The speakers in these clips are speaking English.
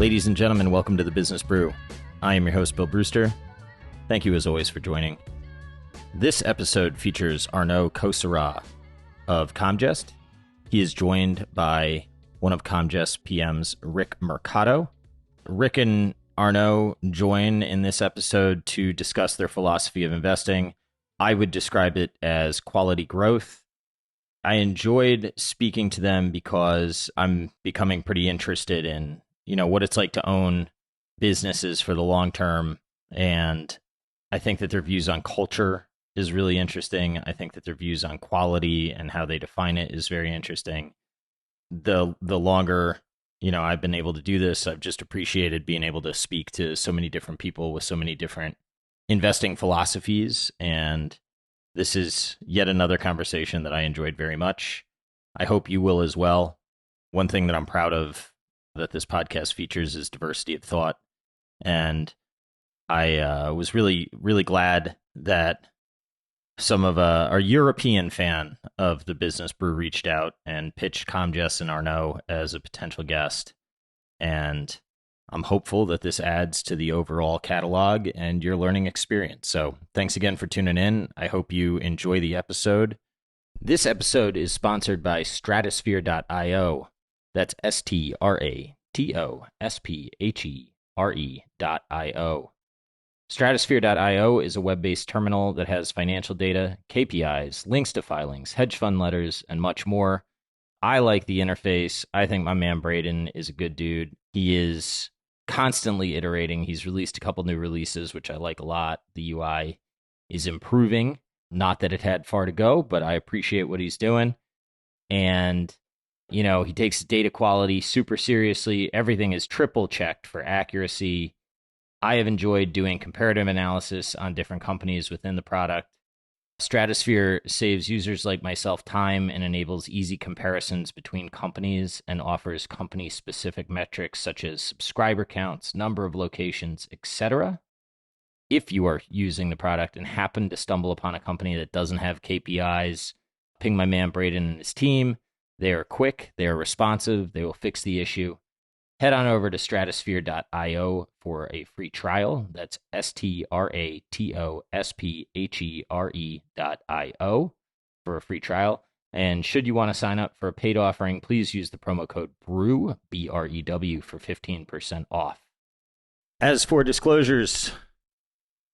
Ladies and gentlemen, welcome to the Business Brew. I am your host, Bill Brewster. Thank you as always for joining. This episode features Arnaud Cosserat of Comgest. He is joined by one of Comgest PMs, Rick Mercado. Rick and Arnaud join in this episode to discuss their philosophy of investing. I would describe it as quality growth. I enjoyed speaking to them because I'm becoming pretty interested in, what it's like to own businesses for the long term. And I think that their views on culture is really interesting. I think that their views on quality and how they define it is very interesting. The longer, I've been able to do this, I've just appreciated being able to speak to so many different people with so many different investing philosophies. And this is yet another conversation that I enjoyed very much. I hope you will as well. One thing that I'm proud of that this podcast features is diversity of thought. And I was really, really glad that some of our European fan of the Business Brew reached out and pitched Comgest and Arnaud as a potential guest. And I'm hopeful that this adds to the overall catalog and your learning experience. So thanks again for tuning in. I hope you enjoy the episode. This episode is sponsored by Stratosphere.io. That's STRATOSPHERE.io. Stratosphere.io is a web-based terminal that has financial data, KPIs, links to filings, hedge fund letters, and much more. I like the interface. I think my man Braden is a good dude. He is constantly iterating. He's released a couple new releases, which I like a lot. The UI is improving. Not that it had far to go, but I appreciate what he's doing. And, he takes data quality super seriously. Everything is triple checked for accuracy. I have enjoyed doing comparative analysis on different companies within the product. Stratosphere saves users like myself time and enables easy comparisons between companies and offers company-specific metrics such as subscriber counts, number of locations, etc. If you are using the product and happen to stumble upon a company that doesn't have KPIs, ping my man Braden and his team. They are quick, they are responsive, they will fix the issue. Head on over to stratosphere.io for a free trial. That's STRATOSPHERE.io for a free trial. And should you want to sign up for a paid offering, please use the promo code BREW, BREW, for 15% off. As for disclosures,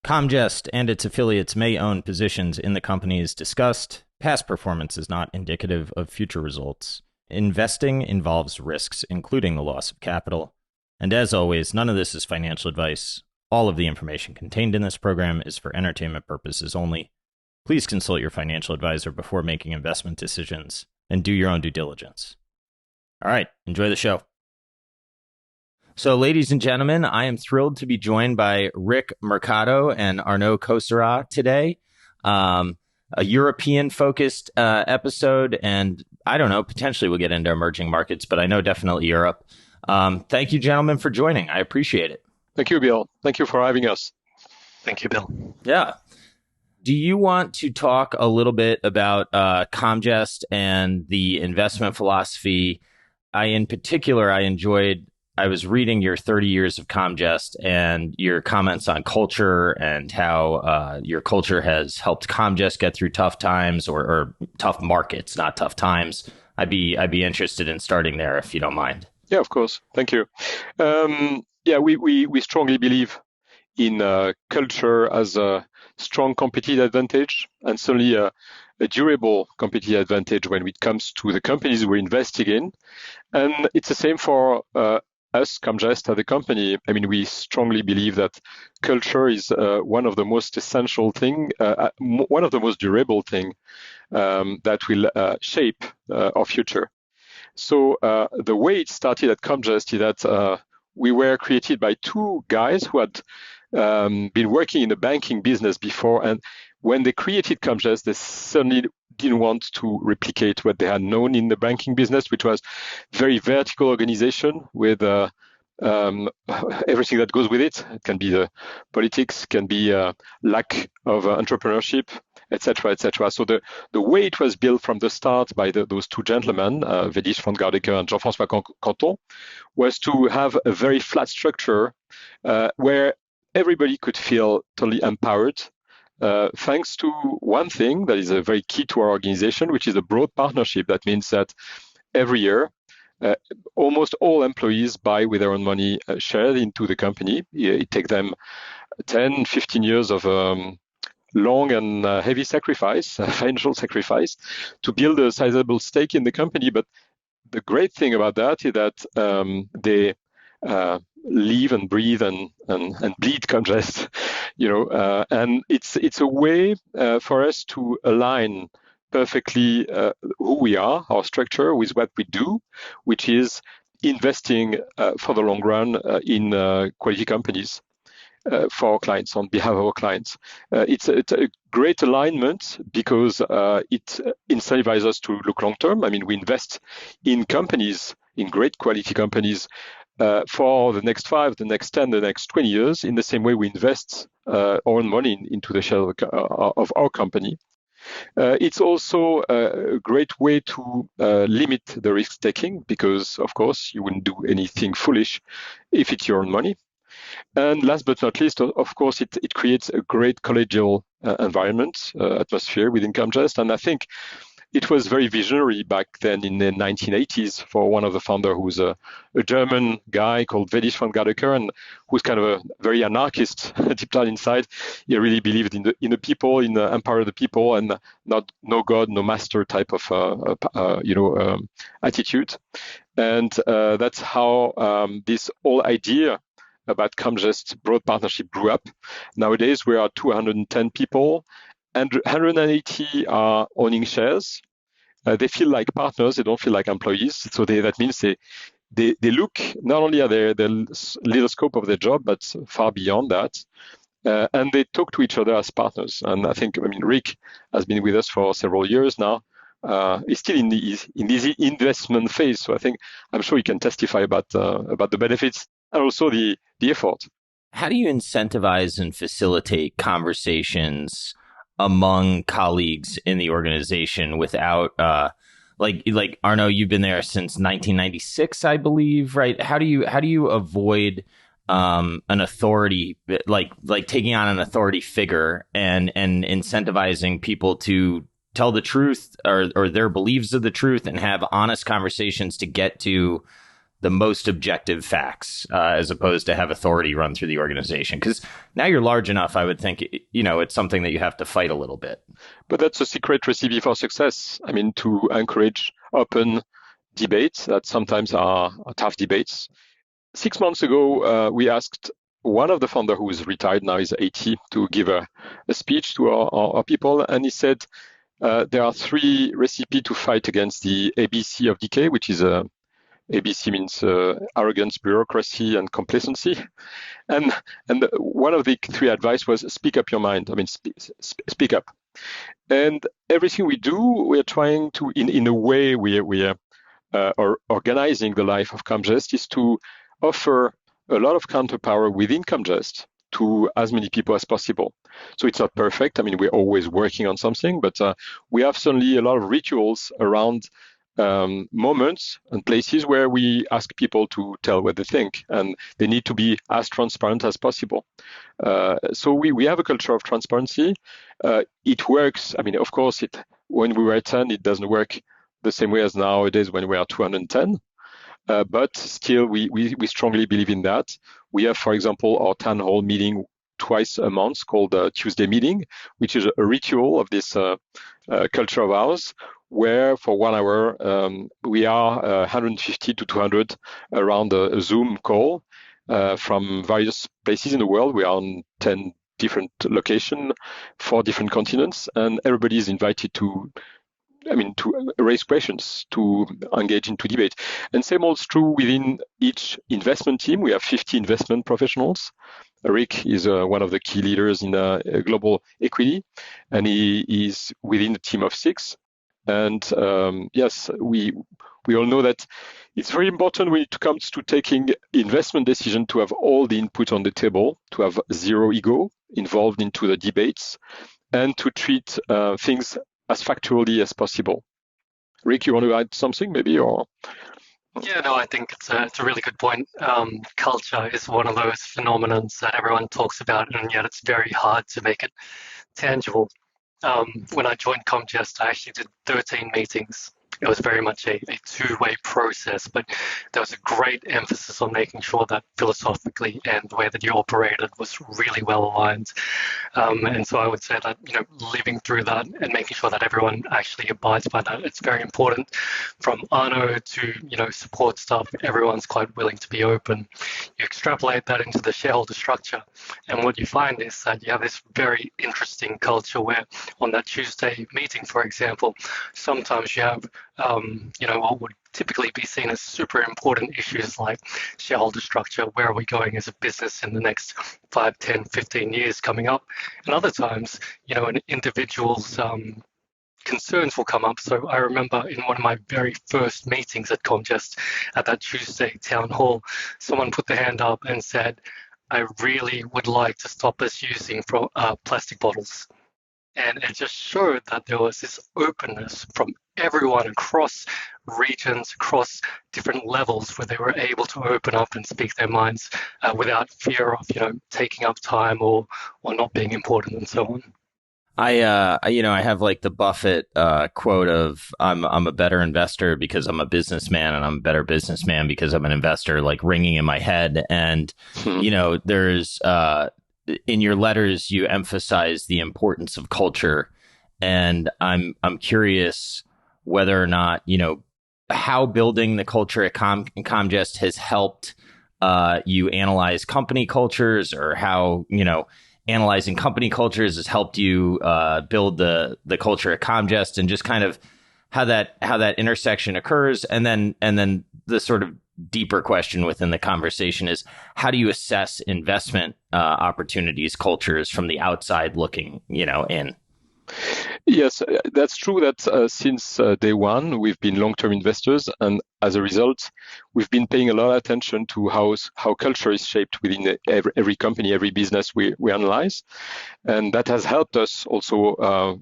Comgest and its affiliates may own positions in the companies discussed. Past performance is not indicative of future results. Investing involves risks, including the loss of capital. And as always, none of this is financial advice. All of the information contained in this program is for entertainment purposes only. Please consult your financial advisor before making investment decisions and do your own due diligence. All right, enjoy the show. So, ladies and gentlemen, I am thrilled to be joined by Rick Mercado and Arnaud Cosserat today. A European-focused episode, and I don't know, potentially we'll get into emerging markets, but I know definitely Europe. Thank you, gentlemen, for joining. I appreciate it. Thank you, Bill. Thank you for having us. Thank you, Bill. Yeah. Do you want to talk a little bit about Comgest and the investment philosophy? In particular, I was reading your 30 years of Comgest and your comments on culture and how your culture has helped Comgest get through tough times or tough markets, not tough times. I'd be interested in starting there if you don't mind. Yeah, of course. Thank you. We strongly believe in culture as a strong competitive advantage and certainly a durable competitive advantage when it comes to the companies we're investing in. And it's the same for us, Comgest, as a company. I mean, we strongly believe that culture is one of the most essential thing, one of the most durable thing that will shape our future. So the way it started at Comgest is that we were created by two guys who had been working in the banking business before, and when they created Comgest, they certainly didn't want to replicate what they had known in the banking business, which was very vertical organization with everything that goes with it. It can be the politics, can be lack of entrepreneurship, etc., etc. So the way it was built from the start by those two gentlemen, Védis van Gardecker and Jean-François Canton, was to have a very flat structure where everybody could feel totally empowered, thanks to one thing that is very key to our organization, which is a broad partnership. That means that every year, almost all employees buy with their own money shares into the company. It takes them 10, 15 years of long and heavy sacrifice, financial sacrifice, to build a sizable stake in the company. But the great thing about that is that they live and breathe and bleed Comgest, and it's a way for us to align perfectly who we are, our structure, with what we do, which is investing for the long run in quality companies for our clients, on behalf of our clients. It's a great alignment because it incentivizes us to look long term. I mean, we invest in companies, in great quality companies, for the next 5, the next 10, the next 20 years, in the same way we invest our own money into the share of our company. It's also a great way to limit the risk taking, because, of course, you wouldn't do anything foolish if it's your own money. And last but not least, of course, it creates a great collegial environment, atmosphere within Comgest. And I think it was very visionary back then in the 1980s for one of the founders, who's a German guy called Védis van Gardecker, and who's kind of a very anarchist deep down inside. He really believed in the people, in the empower of the people, and not no God, no master type of attitude. And that's how this whole idea about Comgest broad partnership grew up. Nowadays, we are 210 people, and 180 are owning shares. They feel like partners; they don't feel like employees. So that means they look not only at their little scope of their job, but far beyond that, and they talk to each other as partners. And I think, Rick has been with us for several years now. He's still in this investment phase, so I'm sure he can testify about the benefits and also the effort. How do you incentivize and facilitate conversations among colleagues in the organization without, like Arnaud, you've been there since 1996, I believe, right? How do you avoid an authority, like taking on an authority figure and incentivizing people to tell the truth or their beliefs of the truth and have honest conversations to get to the most objective facts, as opposed to have authority run through the organization? Because now you're large enough, I would think, it's something that you have to fight a little bit. But that's a secret recipe for success. To encourage open debates that sometimes are tough debates. 6 months ago, we asked one of the founders, who is retired now, is 80, to give a speech to our people. And he said, there are 3 recipes to fight against the ABC of decay, which is ABC means arrogance, bureaucracy, and complacency. And one of the 3 advice was speak up your mind. Speak up. And everything we do, we are trying to, in a way, we are organizing the life of Comgest, is to offer a lot of counterpower within Comgest to as many people as possible. So it's not perfect. We're always working on something, but we have certainly a lot of rituals around moments and places where we ask people to tell what they think, and they need to be as transparent as possible. So we have a culture of transparency. It works. Of course, when we were 10, it doesn't work the same way as nowadays when we are 210. But still, we strongly believe in that. We have, for example, our town hall meeting twice a month called Tuesday meeting, which is a ritual of this culture of ours, where for 1 hour we are 150 to 200 around a Zoom call from various places in the world. We are on 10 different locations, 4 different continents, and everybody is invited to raise questions, to engage into debate. And same holds true within each investment team. We have 50 investment professionals. Rick is one of the key leaders in global equity, and he is within a team of 6. And yes, we all know that it's very important when it comes to taking investment decision to have all the input on the table, to have zero ego involved into the debates, and to treat things as factually as possible. Rick, you want to add something maybe, or? Yeah, no, I think it's a really good point. Culture is one of those phenomenons that everyone talks about, and yet it's very hard to make it tangible. When I joined Comgest, I actually did 13 meetings. It was very much a two-way process, but there was a great emphasis on making sure that philosophically and the way that you operated was really well aligned. And so I would say that, living through that and making sure that everyone actually abides by that, it's very important. From Arnaud to, support staff, everyone's quite willing to be open. You extrapolate that into the shareholder structure, and what you find is that you have this very interesting culture where on that Tuesday meeting, for example, sometimes you have what would typically be seen as super important issues like shareholder structure, where are we going as a business in the next 5, 10, 15 years coming up. And other times, an individual's concerns will come up. So I remember in one of my very first meetings at Comgest, at that Tuesday town hall, someone put their hand up and said, I really would like to stop us using plastic bottles. And it just showed that there was this openness from everyone across regions, across different levels, where they were able to open up and speak their minds without fear of, taking up time or not being important and so on. I have like the Buffett quote of I'm a better investor because I'm a businessman, and I'm a better businessman because I'm an investor, like ringing in my head. And there's in your letters, you emphasize the importance of culture, and I'm curious whether or not how building the culture at Comgest has helped you analyze company cultures, or how analyzing company cultures has helped you build the culture at Comgest, and just kind of how that intersection occurs, and then the sort of deeper question within the conversation is, how do you assess investment opportunities, cultures from the outside looking, in? Yes, that's true that since day one, we've been long-term investors. And as a result, we've been paying a lot of attention to how culture is shaped within every company, every business we analyze. And that has helped us also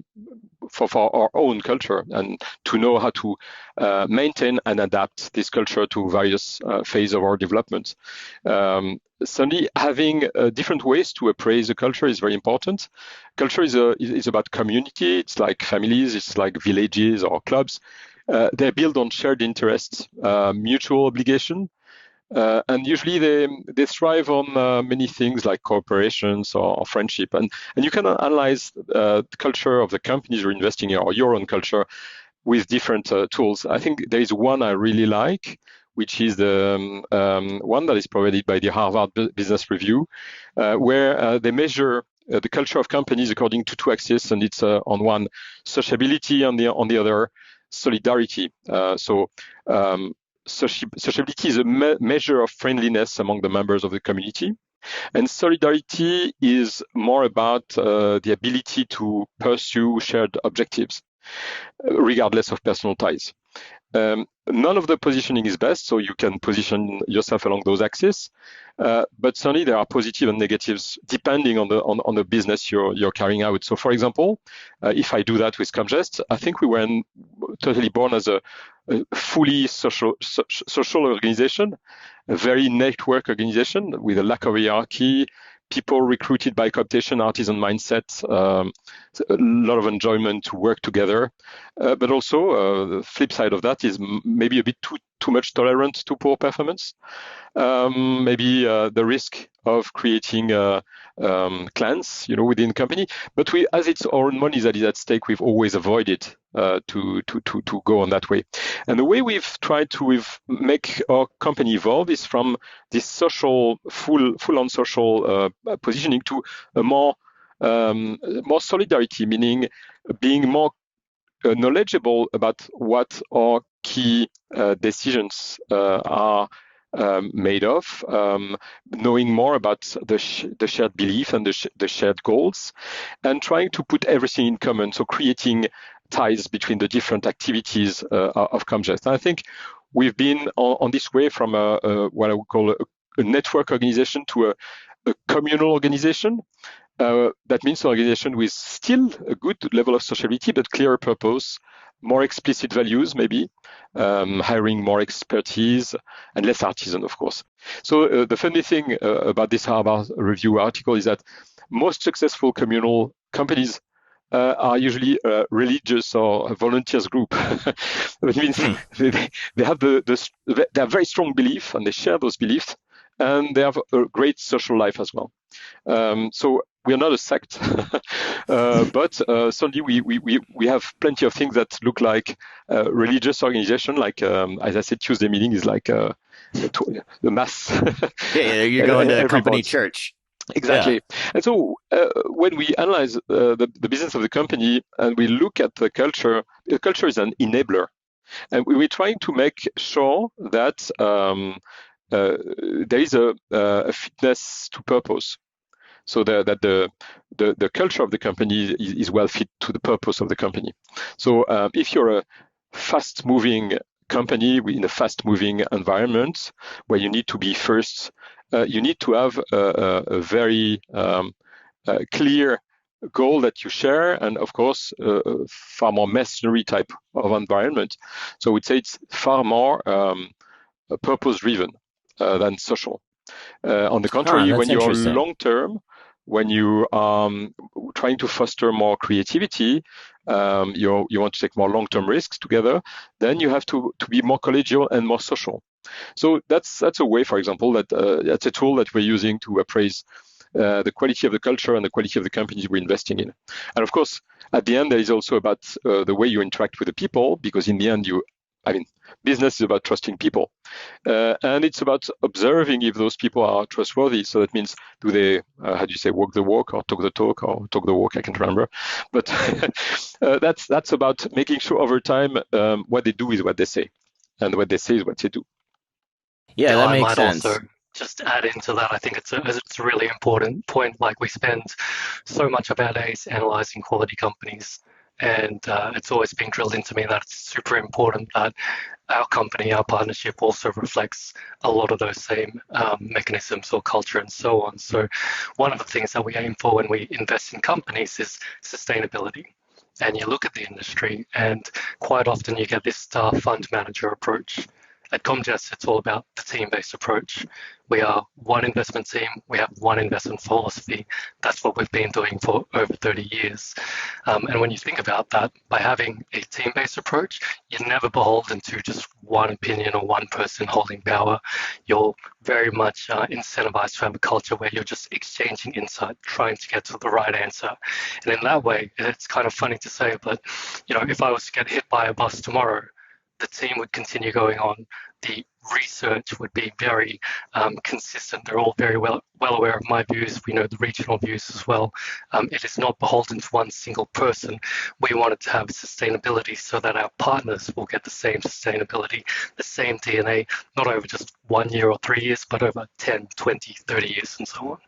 for our own culture, and to know how to maintain and adapt this culture to various phases of our development. Certainly, having different ways to appraise a culture is very important. Culture is about community. It's like families. It's like villages or clubs. They're built on shared interests, mutual obligation, and usually they thrive on many things like cooperations or friendship. And you can analyze the culture of the companies you're investing in, or your own culture, with different tools. I think there is one I really like, which is the one that is provided by the Harvard Business Review, where they measure the culture of companies according to two axes, and it's on one sociability, on the other solidarity. Sociability is a measure of friendliness among the members of the community, and solidarity is more about the ability to pursue shared objectives, regardless of personal ties. None of the positioning is best, so you can position yourself along those axes. But certainly there are positive and negatives depending on the business you're carrying out. So, for example, if I do that with Comgest, I think we were totally born as a fully social organization, a very network organization with a lack of hierarchy, people recruited by cooptation, artisan mindset, a lot of enjoyment to work together. But also, the flip side of that is maybe a bit too much tolerant to poor performance. Maybe the risk of creating clans, within the company. But as it's our own money that is at stake, we've always avoided to go on that way. And the way we've tried to make our company evolve is from this social, full-on social positioning to a more solidarity, meaning being more knowledgeable about what our key decisions are made of, knowing more about the shared belief and the shared goals, and trying to put everything in common, so creating ties between the different activities of Comgest. And I think we've been on this way from what I would call a network organization to a communal organization. that means an organization with still a good level of sociability, but clearer purpose, more explicit values, maybe, hiring more expertise, and less artisan, of course. So the funny thing about this Harvard Review article is that most successful communal companies are usually religious or volunteers group. That means they have they have very strong belief, and they share those beliefs, and they have a great social life as well. So we are not a sect, but certainly we have plenty of things that look like religious organization. Like as I said, Tuesday meeting is like the mass. Yeah, you're going to a company church. Exactly. Yeah. And so when we analyze the business of the company and we look at the culture is an enabler. And we're trying to make sure that there is a fitness to purpose. So that the culture of the company is well fit to the purpose of the company. So if you're a fast-moving company in a fast-moving environment where you need to be first, you need to have a very clear goal that you share, and of course, far more mercenary type of environment. So I would say it's far more purpose-driven than social. On the contrary, when you're long-term, when you are trying to foster more creativity, you want to take more long-term risks together, then you have to be more collegial and more social. So that's a way, for example, that's a tool that we're using to appraise the quality of the culture and the quality of the companies we're investing in. And of course, at the end, there is also about the way you interact with the people, because in the end, business is about trusting people. And it's about observing if those people are trustworthy. So that means, do they, walk the walk or talk the talk or talk the walk? I can't remember. But that's about making sure over time what they do is what they say, and what they say is what they do. Yeah, that makes sense. Also just add into that, I think it's a really important point. Like, we spend so much of our days analyzing quality companies, and it's always been drilled into me that it's super important that our company, our partnership, also reflects a lot of those same mechanisms or culture and so on. So one of the things that we aim for when we invest in companies is sustainability. And you look at the industry, and quite often you get this star fund manager approach. At Comgest, it's all about the team-based approach. We are one investment team. We have one investment philosophy. That's what we've been doing for over 30 years. And when you think about that, by having a team-based approach, you're never beholden to just one opinion or one person holding power. You're very much incentivized to have a culture where you're just exchanging insight, trying to get to the right answer. And in that way, it's kind of funny to say, but if I was to get hit by a bus tomorrow, the team would continue going on. The research would be very consistent. They're all very well aware of my views. We know the regional views as well. It is not beholden to one single person. We wanted to have sustainability so that our partners will get the same sustainability, the same DNA, not over just 1 year or 3 years, but over 10, 20, 30 years and so on.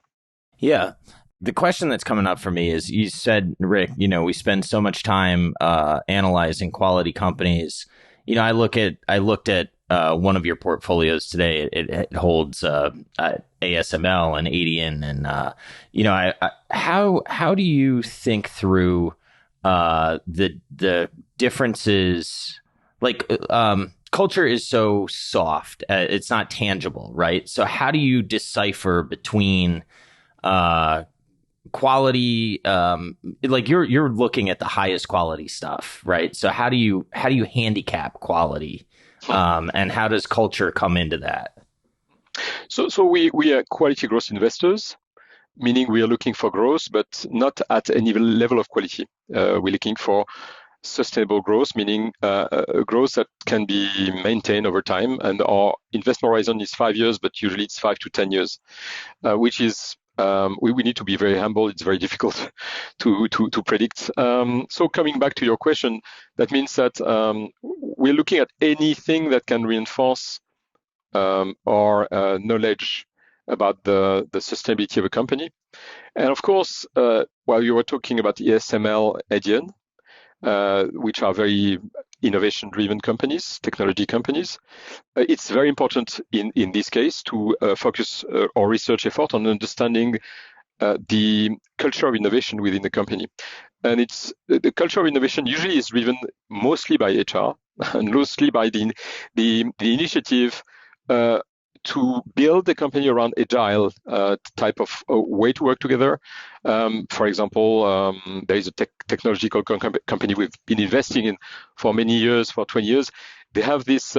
Yeah. The question that's coming up for me is, you said, Rick, we spend so much time analyzing quality companies. I looked at one of your portfolios today. It holds ASML and ADN, and how do you think through the differences? Like, culture is so soft; it's not tangible, right? So how do you decipher between quality, like you're looking at the highest quality stuff, right? So how do you handicap quality, and how does culture come into that? So we are quality growth investors, meaning we are looking for growth, but not at any level of quality. We're looking for sustainable growth, meaning growth that can be maintained over time. And our investment horizon is 5 years, but usually it's 5 to 10 years, which is we need to be very humble. It's very difficult to predict. So coming back to your question, that means that we're looking at anything that can reinforce our knowledge about the sustainability of a company. And of course, while you were talking about ESML, ADN, which are very innovation-driven companies, technology companies, it's very important in this case to focus our research effort on understanding the culture of innovation within the company. And it's the culture of innovation usually is driven mostly by HR and mostly by the initiative to build the company around agile type of way to work together. For example, there is a technological company we've been investing in for many years, for 20 years. They have this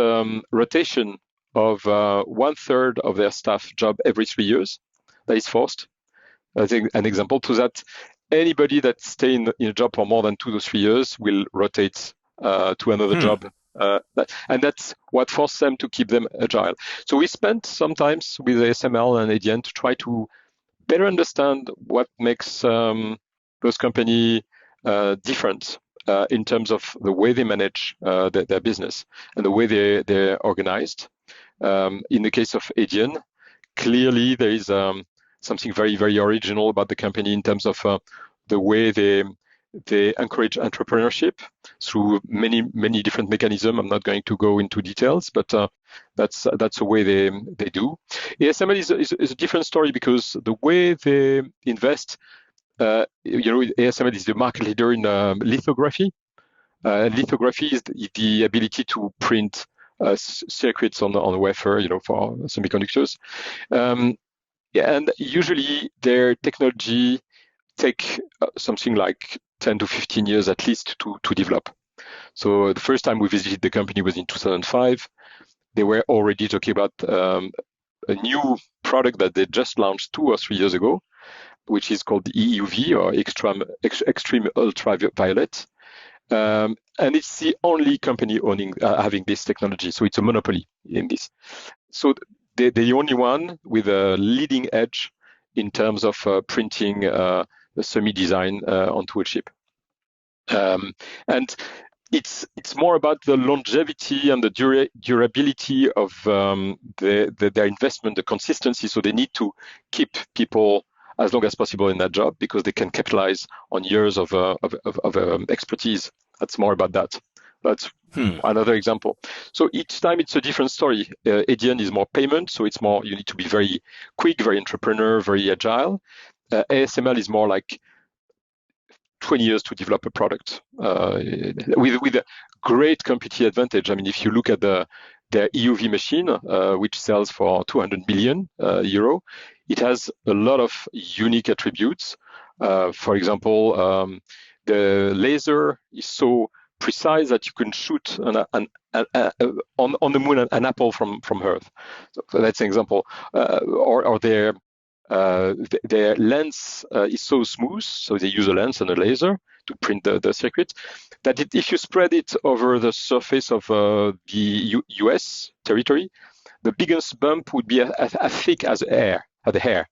rotation of 1/3 of their staff job every 3 years that is forced. I think an example to that, anybody that stay in a job for more than 2 to 3 years will rotate to another job. And that's what forced them to keep them agile. So we spent sometimes with ASML and ADN to try to better understand what makes those companies different in terms of the way they manage their business and the way they're organized. In the case of ADN, clearly there is something very, very original about the company in terms of the way they encourage entrepreneurship through many different mechanisms. I'm not going to go into details, but that's the way they do. ASML is a different story because the way they invest, ASML is the market leader in lithography. Lithography is the ability to print circuits on the wafer, for semiconductors. And usually their technology take something like 10 to 15 years at least to develop. So the first time we visited the company was in 2005. They were already talking about a new product that they just launched 2 or 3 years ago, which is called the EUV, or extreme ultraviolet. And it's the only company having this technology. So it's a monopoly in this. So they're the only one with a leading edge in terms of printing the semi-design onto a chip. And it's more about the longevity and the durability of their investment, the consistency. So they need to keep people as long as possible in that job because they can capitalize on years of expertise. That's more about that. That's another example. So each time it's a different story. ADN is more payment, so it's more, you need to be very quick, very entrepreneur, very agile. ASML is more like 20 years to develop a product with a great competitive advantage. I mean, if you look at their EUV machine, which sells for 200 million euro, it has a lot of unique attributes. For example, the laser is so precise that you can shoot on the moon an apple from Earth. So that's an example. Or their lens is so smooth, so they use a lens and a laser to print the circuit, that if you spread it over the surface of the US territory, the biggest bump would be as thick as the hair.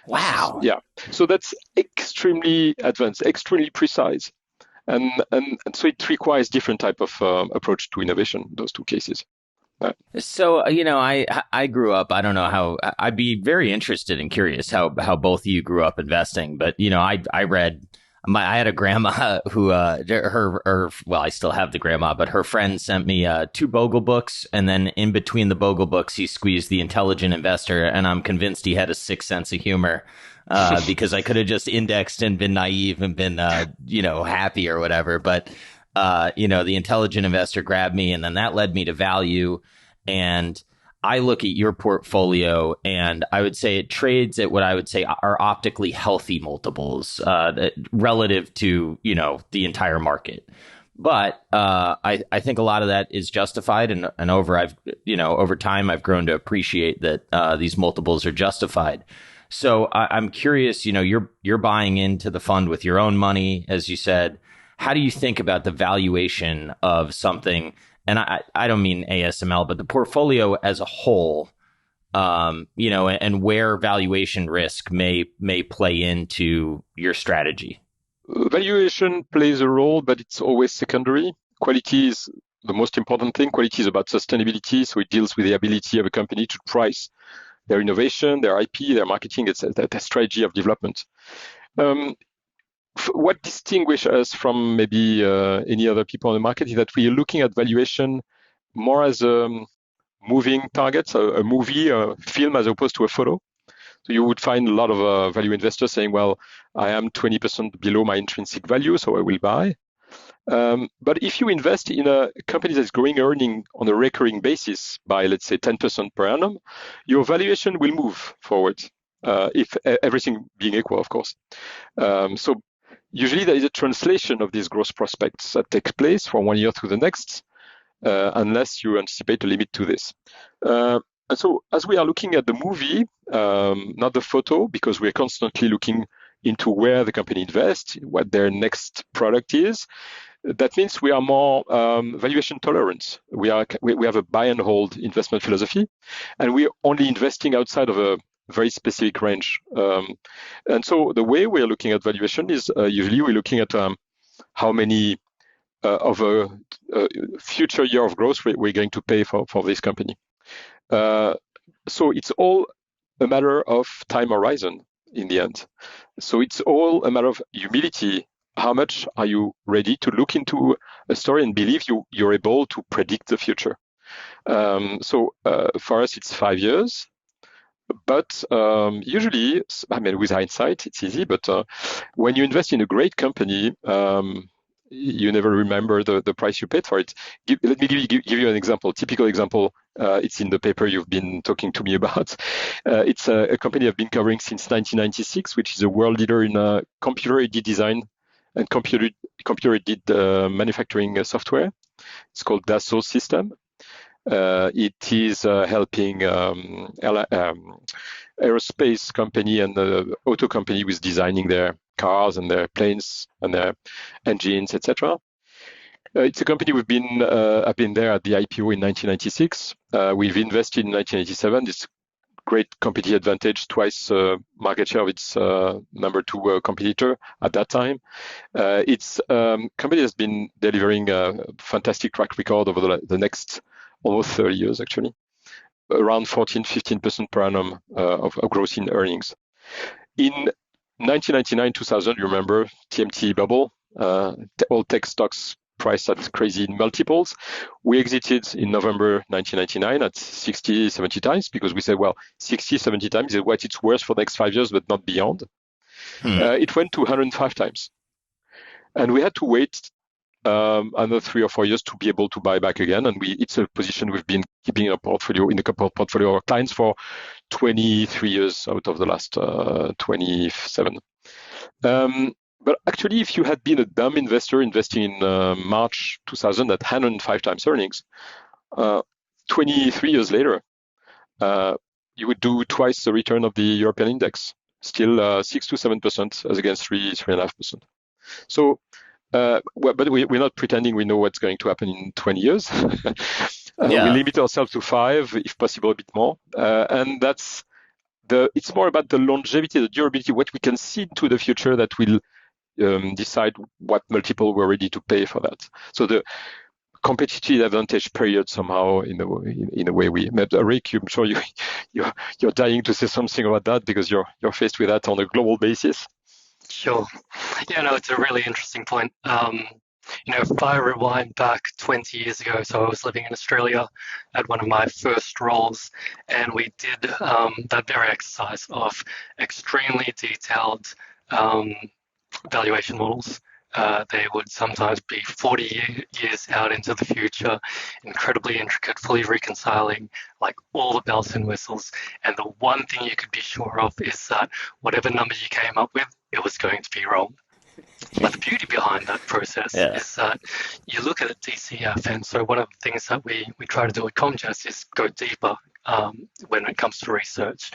Wow. Yeah. So that's extremely advanced, extremely precise. And so it requires different type of approach to innovation, those two cases. So, I grew up, I don't know how, I'd be very interested and curious how both of you grew up investing. But, I read, I had a grandma who, well, I still have the grandma, but her friend sent me 2 Bogle books. And then in between the Bogle books, he squeezed The Intelligent Investor. And I'm convinced he had a sick sense of humor because I could have just indexed and been naive and been, happy or whatever. But The Intelligent Investor grabbed me, and then that led me to Value. And I look at your portfolio, and I would say it trades at what I would say are optically healthy multiples relative to, the entire market. But I think a lot of that is justified, and over time I've grown to appreciate that these multiples are justified. So I'm curious, you're buying into the fund with your own money, as you said. How do you think about the valuation of something? And I don't mean ASML, but the portfolio as a whole, and where valuation risk may play into your strategy. Valuation plays a role, but it's always secondary. Quality is the most important thing. Quality is about sustainability, so it deals with the ability of a company to price their innovation, their IP, their marketing, their strategy of development. What distinguishes us from maybe any other people on the market is that we are looking at valuation more as a moving target, so a movie, a film, as opposed to a photo. So you would find a lot of value investors saying, well, I am 20% below my intrinsic value, so I will buy. But if you invest in a company that's growing earning on a recurring basis by, let's say, 10% per annum, your valuation will move forward, if everything being equal, of course. So usually there is a translation of these growth prospects that takes place from one year to the next, unless you anticipate a limit to this. And so as we are looking at the movie, not the photo, because we're constantly looking into where the company invests, what their next product is, that means we are more valuation tolerant. We have a buy and hold investment philosophy, and we're only investing outside of a very specific range. And so the way we're looking at valuation is usually we're looking at how many of a future year of growth we're going to pay for this company. So it's all a matter of time horizon in the end. So it's all a matter of humility. How much are you ready to look into a story and believe you're able to predict the future? So for us, it's 5 years. But usually, I mean, with hindsight, it's easy. But when you invest in a great company, you never remember the price you paid for it. Let me give you an example, typical example. It's in the paper you've been talking to me about. It's a company I've been covering since 1996, which is a world leader in computer-aided design and computer-aided manufacturing software. It's called Dassault System. It is helping aerospace company and the auto company with designing their cars and their planes and their engines, etc. It's a company I've been there at the IPO in 1996. We've invested in 1987. It's great competitive advantage, twice market share of its number 2 competitor at that time. It's company has been delivering a fantastic track record over the next almost 30 years, actually, around 14-15% per annum of growth in earnings. In 1999-2000, you remember TMT bubble, all tech stocks priced at crazy multiples. We exited in November 1999 at 60, 70 times because we said, well, 60, 70 times is what it's worth for the next 5 years, but not beyond. It went to 105 times. And we had to wait another 3 or 4 years to be able to buy back again. And it's a position we've been keeping in a portfolio, in the portfolio of our clients for 23 years out of the last 27. But actually, if you had been a dumb investor investing in March 2000 at 105 times earnings, 23 years later, you would do twice the return of the European index, still 6 to 7% as against 3.5%. So, but we're not pretending we know what's going to happen in 20 years. We limit ourselves to 5, if possible, a bit more. And it's more about the longevity, the durability, what we can see into the future that will decide what multiple we're ready to pay for that. So the competitive advantage period somehow in a way we met. Rick, I'm sure you're dying to say something about that because you're faced with that on a global basis. Sure. Yeah, no, it's a really interesting point. If I rewind back 20 years ago, so I was living in Australia at one of my first roles, and we did that very exercise of extremely detailed valuation models. They would sometimes be 40 years out into the future, incredibly intricate, fully reconciling, like all the bells and whistles. And the one thing you could be sure of is that whatever number you came up with, it was going to be wrong. But the beauty behind that process is that you look at a DCF, and so one of the things that we try to do at Comgest is go deeper when it comes to research.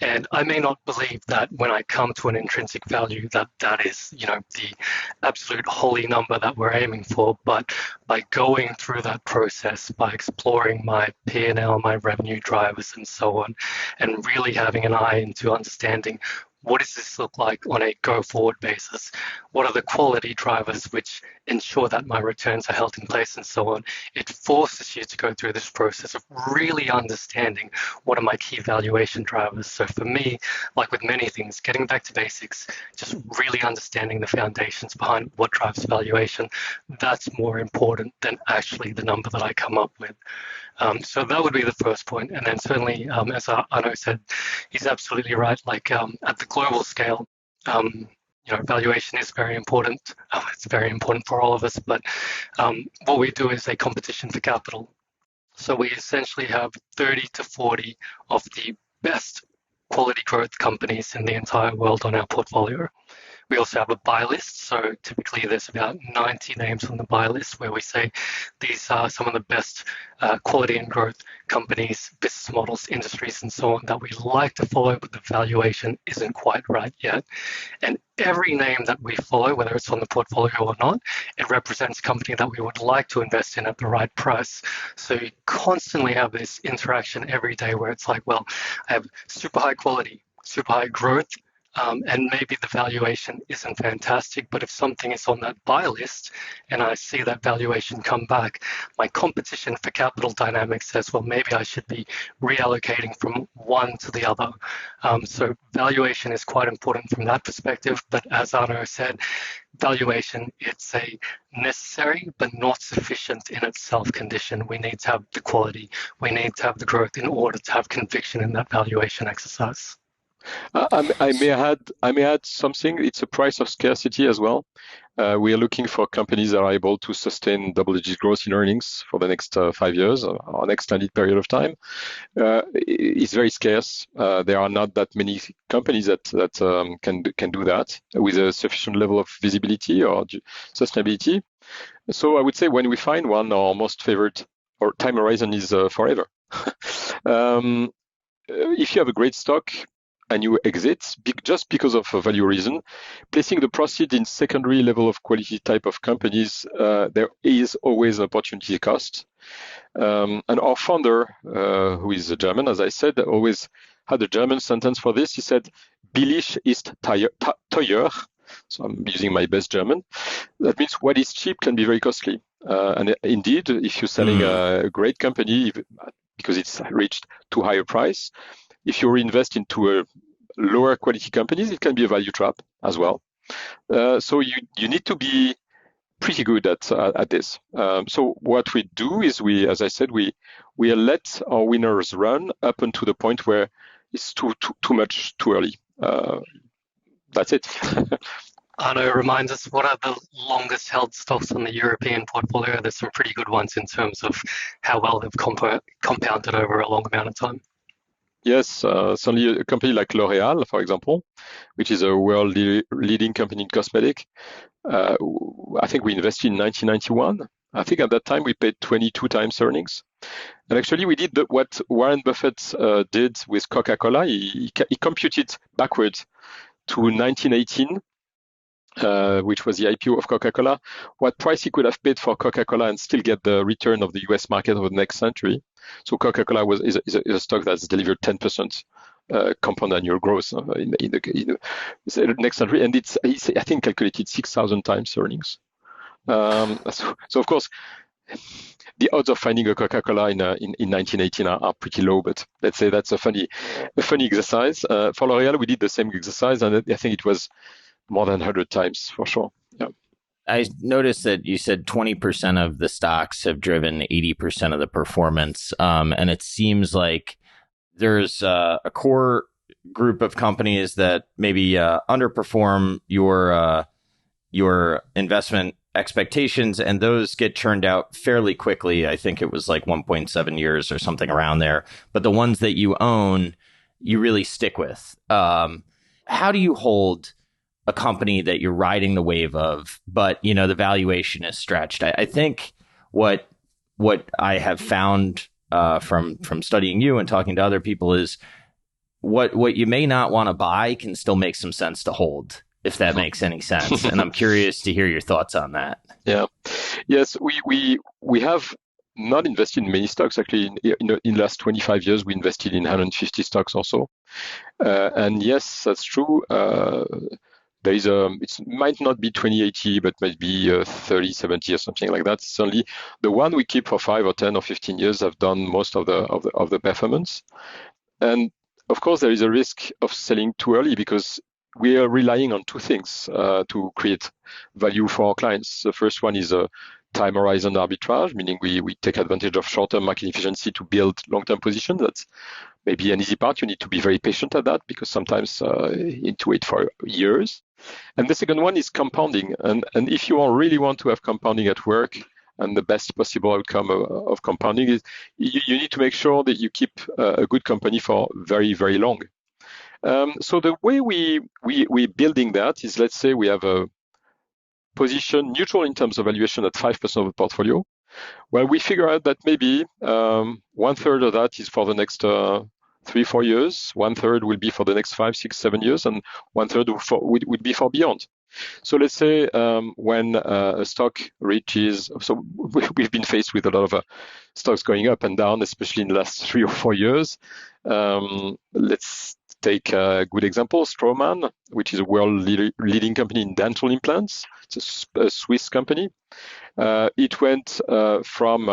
And I may not believe that when I come to an intrinsic value that is, the absolute holy number that we're aiming for, but by going through that process, by exploring my P&L, my revenue drivers and so on, and really having an eye into understanding what does this look like on a go-forward basis? What are the quality drivers which ensure that my returns are held in place and so on? It forces you to go through this process of really understanding what are my key valuation drivers. So for me, like with many things, getting back to basics, just really understanding the foundations behind what drives valuation, that's more important than actually the number that I come up with. So that would be the first point. And then certainly, as Arnaud said, he's absolutely right. Like at the global scale, valuation is very important. It's very important for all of us. But what we do is a competition for capital. So we essentially have 30 to 40 of the best quality growth companies in the entire world on our portfolio. We also have a buy list, so typically there's about 90 names on the buy list where we say these are some of the best quality and growth companies, business models, industries, and so on that we like to follow, but the valuation isn't quite right yet. And every name that we follow, whether it's on the portfolio or not, it represents a company that we would like to invest in at the right price. So you constantly have this interaction every day where it's like, well, I have super high quality, super high growth, and maybe the valuation isn't fantastic, but if something is on that buy list and I see that valuation come back, my competition for capital dynamics says, well, maybe I should be reallocating from one to the other. So valuation is quite important from that perspective, but as Arnaud said, valuation, it's a necessary but not sufficient in itself condition. We need to have the quality, we need to have the growth in order to have conviction in that valuation exercise. I may add something. It's a price of scarcity as well. We are looking for companies that are able to sustain double-digit growth in earnings for the next 5 years or an extended period of time. It's very scarce. There are not that many companies that can do that with a sufficient level of visibility or sustainability. So I would say when we find one, our most favorite or time horizon is forever. If you have a great stock and you exit just because of a value reason, placing the proceeds in secondary level of quality type of companies, there is always an opportunity cost. And our founder, who is a German, as I said, always had a German sentence for this. He said, billig ist teuer. So I'm using my best German. That means what is cheap can be very costly. And indeed, if you're selling a great company, because it's reached too high a price, if you reinvest into a lower quality companies, it can be a value trap as well. So you need to be pretty good at this. So what we do is as I said, we let our winners run up until the point where it's too much too early. That's it. Arnaud, remind us, what are the longest held stocks on the European portfolio? There's some pretty good ones in terms of how well they've compounded over a long amount of time. Yes, certainly a company like L'Oréal, for example, which is a world leading company in cosmetic. I think we invested in 1991. I think at that time we paid 22 times earnings. And actually we did what Warren Buffett did with Coca-Cola. He computed backwards to 1918, which was the IPO of Coca-Cola, what price he could have paid for Coca-Cola and still get the return of the US market over the next century. So Coca-Cola is a stock that's delivered 10% compound annual growth in the next century, and it's I think calculated 6,000 times earnings. So of course, the odds of finding a Coca-Cola in 1918 are pretty low, but let's say that's a funny exercise. For L'Oréal, we did the same exercise, and I think it was more than 100 times for sure. Yeah. I noticed that you said 20% of the stocks have driven 80% of the performance. And it seems like there's a core group of companies that maybe underperform your investment expectations, and those get churned out fairly quickly. I think it was like 1.7 years or something around there. But the ones that you own, you really stick with. How do you hold a company that you're riding the wave of, but the valuation is stretched? I think what I have found from studying you and talking to other people is what you may not want to buy can still make some sense to hold, if that makes any sense. And I'm curious to hear your thoughts on that. Yeah. Yes, we have not invested in many stocks. Actually, in the last 25 years, we invested in 150 stocks or so. And yes, that's true. It might not be 2080, but might be 3070 or something like that. Certainly, the one we keep for 5 or 10 or 15 years have done most of the performance. And of course, there is a risk of selling too early because we are relying on two things to create value for our clients. The first one is a time horizon arbitrage, meaning we take advantage of short-term market efficiency to build long-term positions. That's maybe an easy part. You need to be very patient at that because sometimes you need to wait for years. And the second one is compounding. And if you really want to have compounding at work, and the best possible outcome of compounding is you need to make sure that you keep a good company for very, very long. So the way we're building that is, let's say we have a position neutral in terms of valuation at 5% of the portfolio. Well, we figure out that maybe 1/3 of that is for the next 3-4 years, 1/3 will be for the next 5, 6, 7 years, and 1/3 would be for beyond. So let's say when a stock reaches, so we've been faced with a lot of stocks going up and down, especially in the last 3 or 4 years. Let's take a good example, Straumann, which is a world leading company in dental implants. It's a Swiss company. It went from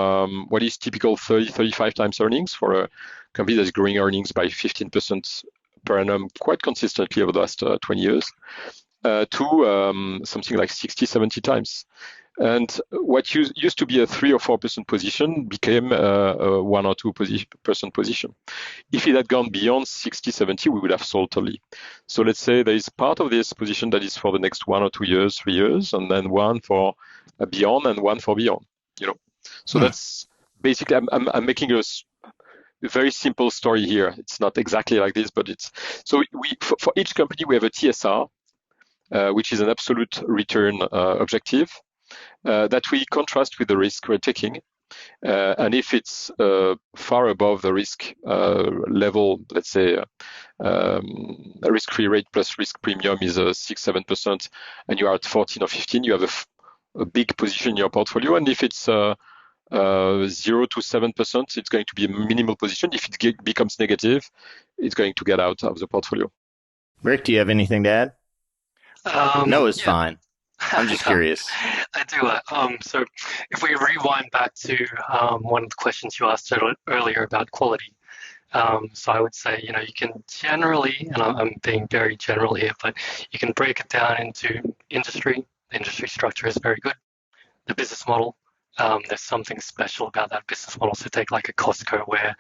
what is typical 30-35 times earnings for a company that's growing earnings by 15% per annum quite consistently over the last 20 years. To something like 60-70 times. And what used to be a 3 or 4% position became a 1 or 2% position. If it had gone beyond 60-70, we would have sold totally. So let's say there is part of this position that is for the next 1 or 2 years, 3 years, and then one for beyond and one for beyond. So that's basically I'm making a very simple story here. It's not exactly like this, but it's so for each company we have a TSR. Which is an absolute return objective that we contrast with the risk we're taking. And if it's far above the risk level, let's say a risk-free rate plus risk premium is 6-7%, and you are at 14 or 15, you have a big position in your portfolio. And if it's 0 to 7%, it's going to be a minimal position. If it becomes negative, it's going to get out of the portfolio. Rick, do you have anything to add? No, it's fine. I'm just curious. I do. So if we rewind back to one of the questions you asked earlier about quality, so I would say, you can generally, and I'm being very general here, but you can break it down into industry. The industry structure is very good. The business model, there's something special about that business model. So take like a Costco where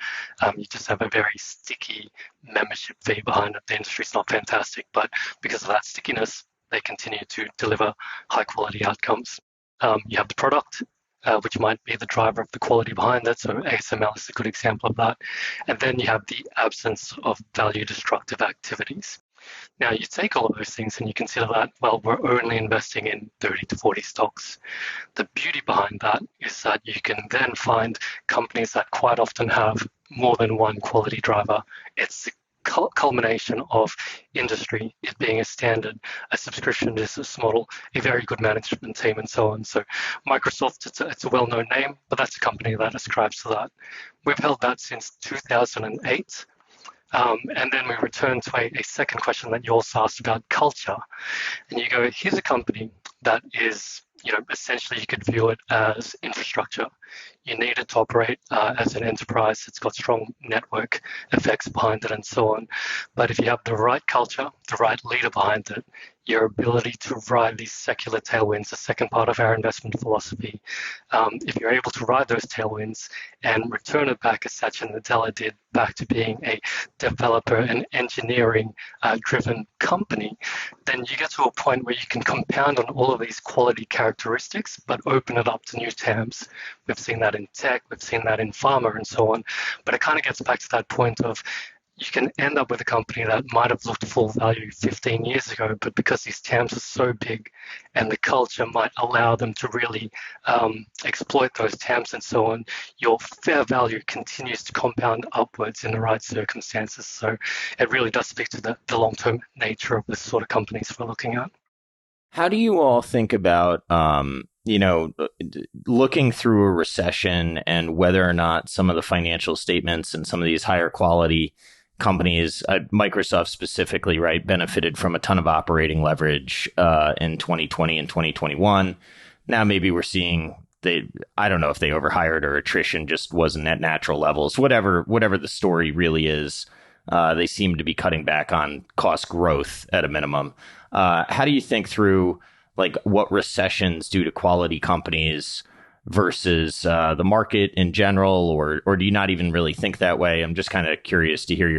you just have a very sticky membership fee behind it. The industry's not fantastic, but because of that stickiness, they continue to deliver high quality outcomes. You have the product, which might be the driver of the quality behind it. So ASML is a good example of that. And then you have the absence of value destructive activities. Now you take all of those things and you consider that, well, we're only investing in 30 to 40 stocks. The beauty behind that is that you can then find companies that quite often have more than one quality driver. It's the culmination of industry, it being a standard, a subscription business model, a very good management team, and so on. So Microsoft, it's a well-known name, but that's a company that ascribes to that. We've held that since 2008. And then we return to a second question that you also asked about culture. And you go, here's a company that is, essentially you could view it as infrastructure. You need it to operate as an enterprise. It's got strong network effects behind it and so on. But if you have the right culture, the right leader behind it, your ability to ride these secular tailwinds, the second part of our investment philosophy, if you're able to ride those tailwinds and return it back, as Satya Nadella did, back to being a developer and engineering driven company, then you get to a point where you can compound on all of these quality characteristics, but open it up to new TAMs. We've seen that in tech, we've seen that in pharma and so on. But it kind of gets back to that point of you can end up with a company that might have looked full value 15 years ago, but because these TAMs are so big and the culture might allow them to really exploit those TAMs and so on, your fair value continues to compound upwards in the right circumstances. So it really does speak to the long-term nature of the sort of companies we're looking at. How do you all think about looking through a recession and whether or not some of the financial statements and some of these higher quality companies, Microsoft specifically, right, benefited from a ton of operating leverage in 2020 and 2021. Now maybe we're seeing I don't know if they overhired or attrition just wasn't at natural levels. Whatever the story really is, they seem to be cutting back on cost growth at a minimum. How do you think through like what recessions do to quality companies versus the market in general, or do you not even really think that way? I'm just kind of curious to hear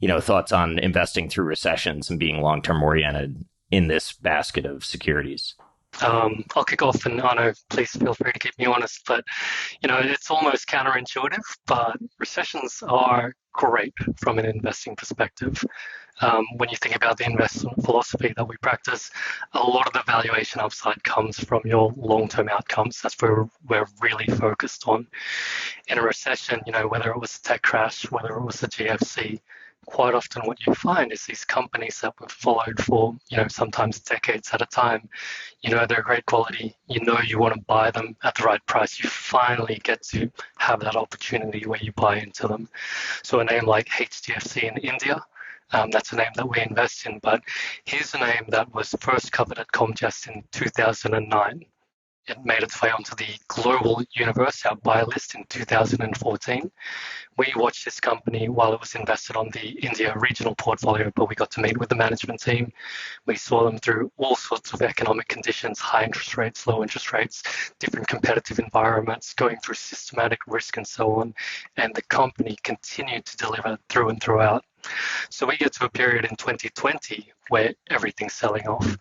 your thoughts on investing through recessions and being long-term oriented in this basket of securities. I'll kick off, and Arnaud, please feel free to keep me honest. But it's almost counterintuitive, but recessions are great from an investing perspective. When you think about the investment philosophy that we practice, a lot of the valuation upside comes from your long-term outcomes. That's where we're really focused on. In a recession, whether it was a tech crash, whether it was a GFC, quite often what you find is these companies that were followed for, sometimes decades at a time, they're great quality, you want to buy them at the right price. You finally get to have that opportunity where you buy into them. So a name like HDFC in India, that's a name that we invest in, but here's a name that was first covered at Comgest in 2009. It made its way onto the global universe, our buy list, in 2014. We watched this company while it was invested on the India regional portfolio, but we got to meet with the management team. We saw them through all sorts of economic conditions, high interest rates, low interest rates, different competitive environments, going through systematic risk and so on. And the company continued to deliver through and throughout. So we get to a period in 2020 where everything's selling off.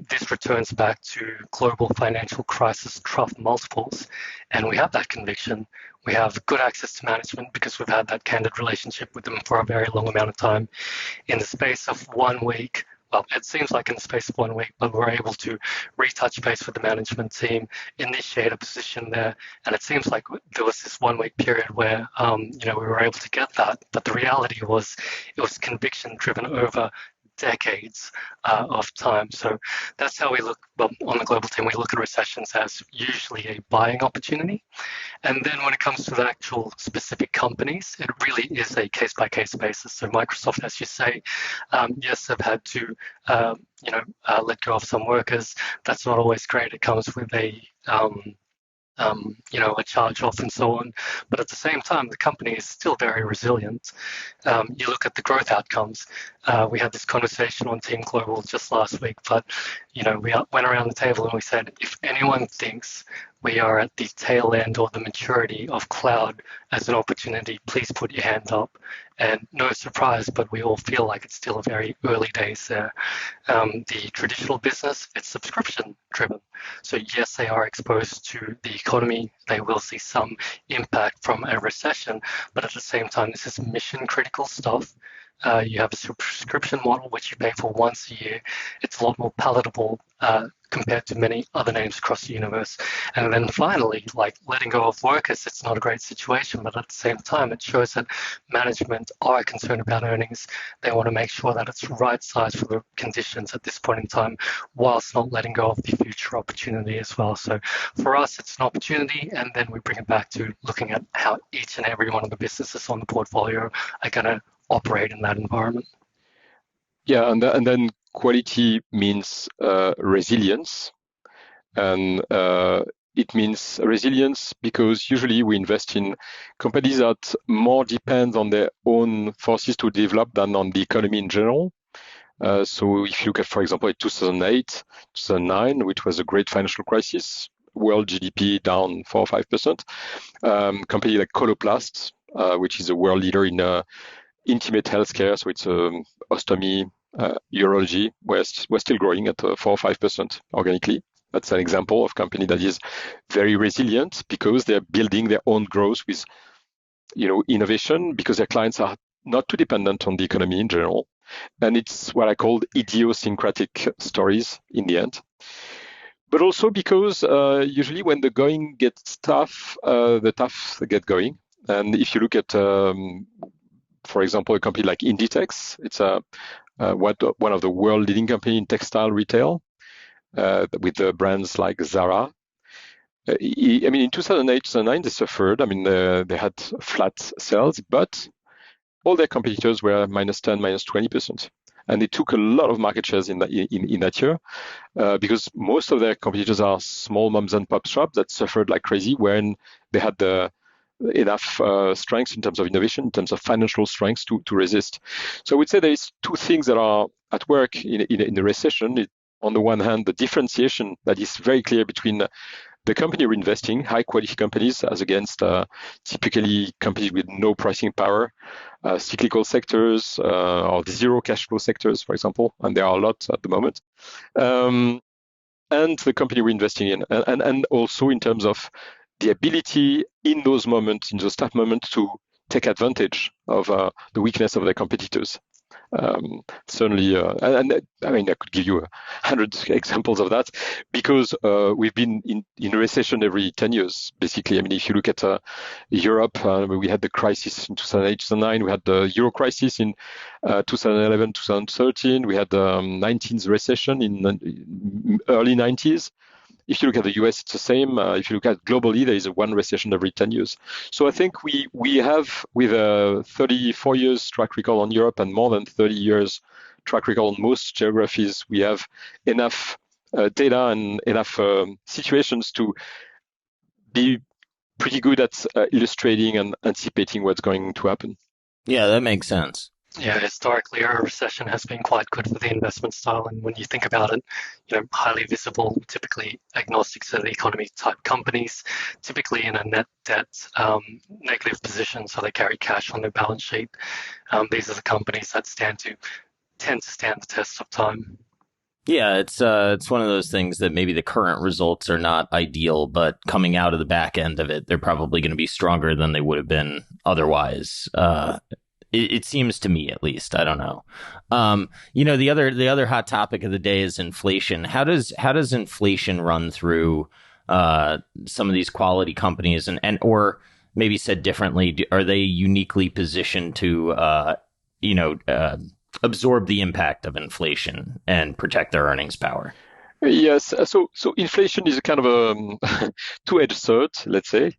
This returns back to global financial crisis trough multiples, and we have that conviction. We have good access to management because we've had that candid relationship with them for a very long amount of time. In the space of 1 week, well, it seems like in the space of 1 week, but we're able to retouch base with the management team, initiate a position there, and it seems like there was this 1 week period where, we were able to get that. But the reality was, it was conviction driven over decades of time. So that's how we look. Well, on the global team, we look at recessions as usually a buying opportunity. And then when it comes to the actual specific companies, it really is a case-by-case basis. So Microsoft, as you say, yes, they've had to, let go of some workers. That's not always great. It comes with a charge off and so on. But at the same time, the company is still very resilient. You look at the growth outcomes. We had this conversation on Team Global just last week, but we went around the table and we said, if anyone thinks we are at the tail end or the maturity of cloud as an opportunity, please put your hand up. And no surprise, but we all feel like it's still very early days there. The traditional business, it's subscription driven. So yes, they are exposed to the economy. They will see some impact from a recession, but at the same time, this is mission critical stuff. You have a subscription model which you pay for once a year. It's a lot more palatable compared to many other names across the universe. And then finally, like letting go of workers, it's not a great situation, but at the same time, it shows that management are concerned about earnings. They want to make sure that it's right size for the conditions at this point in time, whilst not letting go of the future opportunity as well. So for us, it's an opportunity, and then we bring it back to looking at how each and every one of the businesses on the portfolio are going to operate in that environment. Yeah, and then quality means resilience, and it means resilience because usually we invest in companies that more depend on their own forces to develop than on the economy in general. So if you look at, for example, 2008, 2009, which was a great financial crisis, world GDP down 4 or 5%. Company like Coloplast, which is a world leader in intimate healthcare, so it's ostomy, urology, we're still growing at 4 or 5% organically. That's an example of company that is very resilient because they're building their own growth with, innovation because their clients are not too dependent on the economy in general. And it's what I call idiosyncratic stories in the end. But also because usually when the going gets tough, the tough get going. And if you look at, for example, a company like Inditex, it's one of the world leading company in textile retail. with the brands like Zara. I mean, in 2008, 2009, they suffered. I mean, they had flat sales, but all their competitors were minus 10, minus 20%. And they took a lot of market shares in that year because most of their competitors are small moms and pop shops that suffered like crazy when they had enough strength in terms of innovation, in terms of financial strength to resist. So I would say there's two things that are at work in the recession. On the one hand, the differentiation that is very clear between the company we're investing, high quality companies, as against typically companies with no pricing power, cyclical sectors or zero cash flow sectors, for example, and there are a lot at the moment. And the company we're investing in, and also in terms of the ability in those moments, in those tough moments, to take advantage of the weakness of their competitors. Certainly, and I mean, I could give you 100 examples of that because we've been in a recession every 10 years, basically. I mean, if you look at Europe, we had the crisis in 2008, 2009. We had the Euro crisis in 2011, 2013. We had the 19th recession in the early 90s. If you look at the US, it's the same. If you look at globally, there is one recession every 10 years. So I think we have, with a 34 years track record on Europe and more than 30 years track record on most geographies, we have enough data and enough situations to be pretty good at illustrating and anticipating what's going to happen. Yeah, that makes sense. Yeah, historically, a recession has been quite good for the investment style. And when you think about it, highly visible, typically agnostic to the economy type companies, typically in a net debt negative position, so they carry cash on their balance sheet. These are the companies that tend to stand the test of time. Yeah, it's one of those things that maybe the current results are not ideal, but coming out of the back end of it, they're probably going to be stronger than they would have been otherwise. It seems to me, at least. I don't know. The other hot topic of the day is inflation. How does inflation run through some of these quality companies, and or maybe said differently, are they uniquely positioned to absorb the impact of inflation and protect their earnings power? Yes. So inflation is a kind of a two-edged sword, let's say.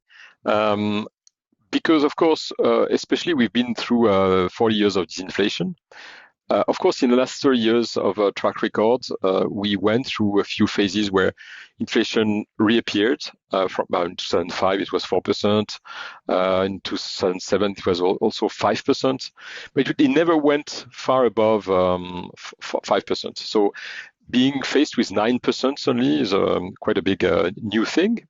Because, of course, especially we've been through 40 years of disinflation. Of course, in the last 30 years of track record, we went through a few phases where inflation reappeared. From in 2005, it was 4%. In 2007, it was also 5%. But it never went far above 5%. So being faced with 9% suddenly is quite a big new thing.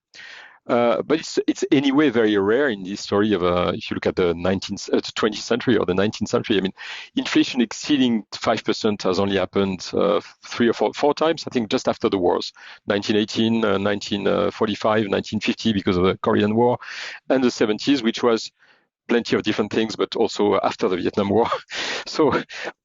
But it's anyway very rare in the history of if you look at the 20th century or the 19th century. I mean, inflation exceeding 5% has only happened 3 or 4 times. I think just after the wars, 1918, 1945, 1950 because of the Korean War, and the 70s, which was plenty of different things, but also after the Vietnam War. So,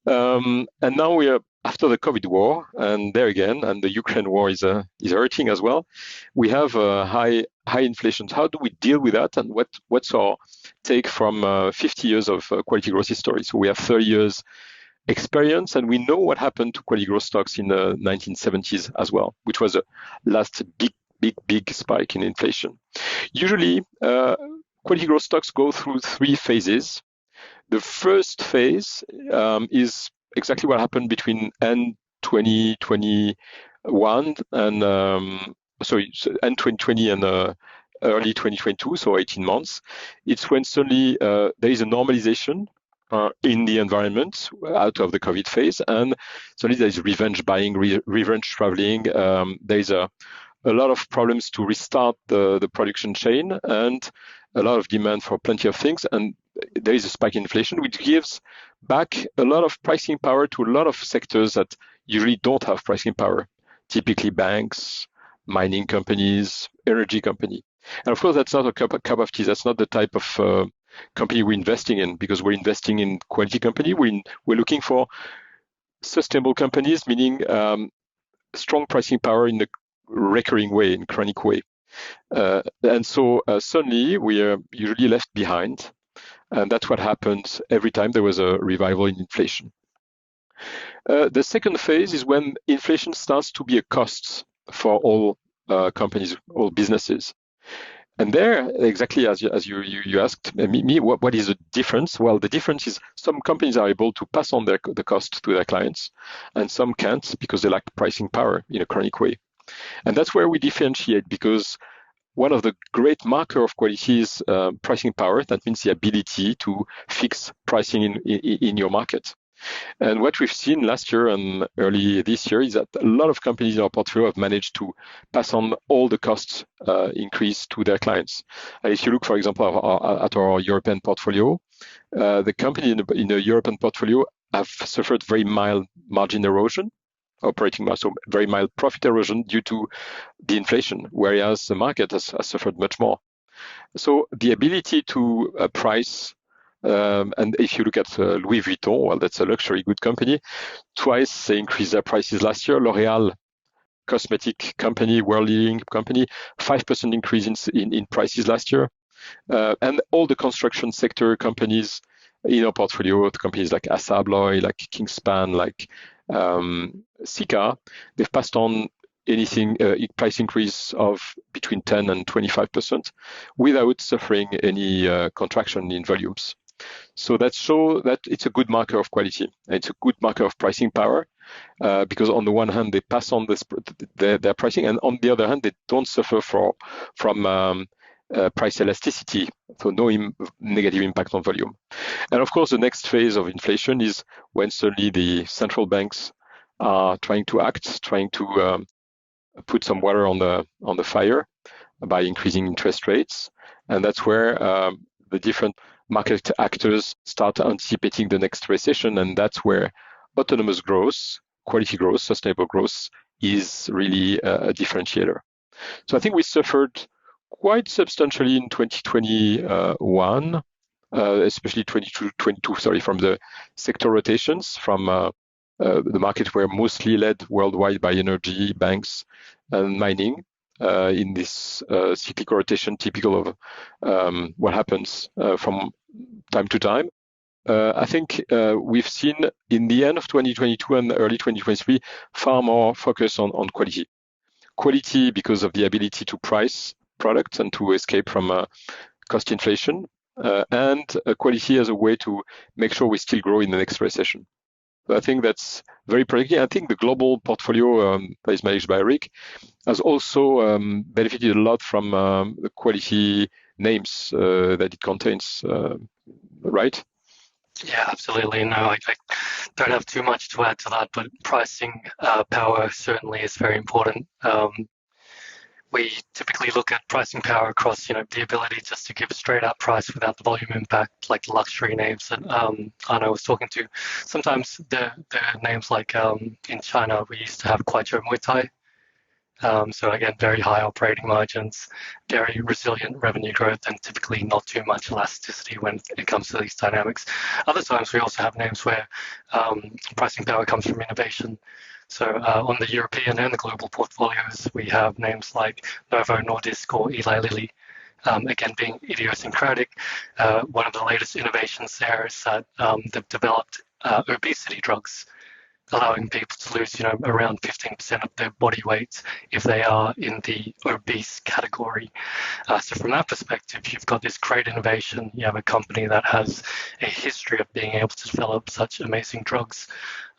and now we are after the COVID war, and there again, and the Ukraine war is hurting as well. We have high inflation. How do we deal with that, and what's our take from 50 years of quality growth history? So we have 30 years experience, and we know what happened to quality growth stocks in the 1970s as well, which was a last big spike in inflation. Usually, quality growth stocks go through 3 phases. The first phase is exactly what happened between end 2021 and end 2020 and early 2022, so 18 months. It's when suddenly there is a normalization in the environment out of the COVID phase, and suddenly there is revenge buying, revenge traveling. There is a lot of problems to restart the production chain, and a lot of demand for plenty of things, and there is a spike in inflation, which gives back a lot of pricing power to a lot of sectors that usually don't have pricing power, typically banks, mining companies, energy company. And of course, that's not a cup of tea. That's not the type of company we're investing in, because we're investing in quality company. We're looking for sustainable companies, meaning strong pricing power in a recurring way, in chronic way. And so suddenly we are usually left behind. And that's what happens every time there was a revival in inflation. The second phase is when inflation starts to be a cost for all companies, all businesses. And there, exactly as you asked me, what is the difference? Well, the difference is some companies are able to pass on the cost to their clients, and some can't because they lack pricing power in a chronic way. And that's where we differentiate, because one of the great marker of quality is pricing power. That means the ability to fix pricing in your market. And what we've seen last year and early this year is that a lot of companies in our portfolio have managed to pass on all the cost increase to their clients. And if you look, for example, at our European portfolio, the company in the European portfolio have suffered very mild margin erosion, operating margin, so very mild profit erosion due to the inflation, whereas the market has suffered much more. So the ability to price, and if you look at Louis Vuitton, well, that's a luxury good company. Twice they increased their prices last year. L'Oréal, cosmetic company, world-leading company, 5% increase in prices last year. And all the construction sector companies in our portfolio, the companies like Assa Abloy, like Kingspan, like Sika, they've passed on anything price increase of between 10 and 25% without suffering any contraction in volumes. So that shows that it's a good marker of quality. It's a good marker of pricing power, because on the one hand they pass on their pricing, and on the other hand they don't suffer from price elasticity, so no negative impact on volume. And of course, the next phase of inflation is when suddenly the central banks are trying to act, trying to put some water on the fire by increasing interest rates, and that's where the different market actors start anticipating the next recession, and that's where autonomous growth, quality growth, sustainable growth is really a differentiator. So I think we suffered quite substantially in 2021, especially 22, from the sector rotations, from the markets were mostly led worldwide by energy, banks, and mining. In this cyclical rotation, typical of what happens from time to time. I think we've seen in the end of 2022 and early 2023 far more focus on quality. Quality because of the ability to price products and to escape from cost inflation, and quality as a way to make sure we still grow in the next recession. I think that's very predictive. I think the global portfolio that is managed by Rick has also benefited a lot from the quality names that it contains, right? Yeah, absolutely. No, I don't have too much to add to that, but pricing power certainly is very important. We typically look at pricing power across, the ability just to give a straight up price without the volume impact, like luxury names that Arnaud was talking to. Sometimes the names like in China, we used to have Kuaizhou Muay Thai. So again, very high operating margins, very resilient revenue growth, and typically not too much elasticity when it comes to these dynamics. Other times we also have names where pricing power comes from innovation. So on the European and the global portfolios, we have names like Novo Nordisk or Eli Lilly, again being idiosyncratic. One of the latest innovations there is that they've developed obesity drugs, allowing people to lose, around 15% of their body weight if they are in the obese category. So from that perspective, you've got this great innovation. You have a company that has a history of being able to develop such amazing drugs,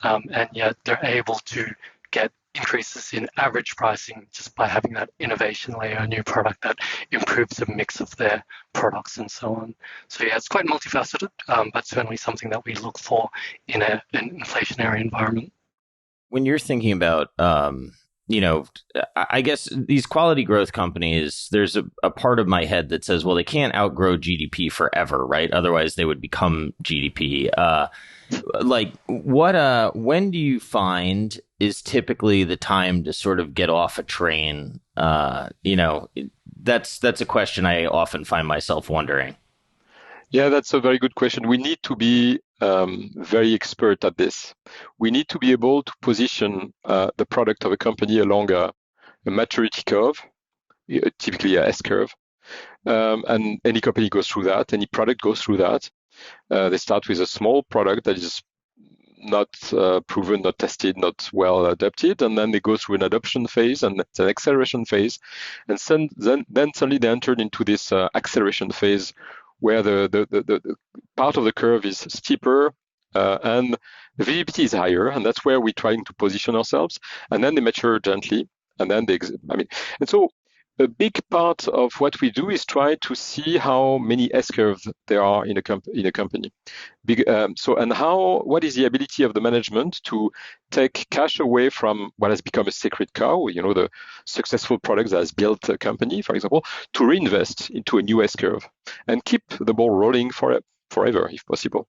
and yet they're able to get increases in average pricing just by having that innovation layer, a new product that improves the mix of their products and so on. So yeah, it's quite multifaceted, but certainly something that we look for in an inflationary environment. When you're thinking about, I guess these quality growth companies, there's a part of my head that says, well, they can't outgrow GDP forever, right? Otherwise they would become GDP. When do you find is typically the time to sort of get off a train? That's a question I often find myself wondering. Yeah, that's a very good question. We need to be very expert at this. We need to be able to position the product of a company along a maturity curve, typically a S curve. And any company goes through that, any product goes through that. They start with a small product that is not proven, not tested, not well adapted, and then they go through an adoption phase and it's an acceleration phase, and then suddenly they entered into this acceleration phase where the part of the curve is steeper and the visibility is higher, and that's where we're trying to position ourselves, and then they mature gently, and then and so a big part of what we do is try to see how many S-curves there are in a company. What is the ability of the management to take cash away from what has become a sacred cow, the successful product that has built a company, for example, to reinvest into a new S-curve and keep the ball rolling forever, if possible.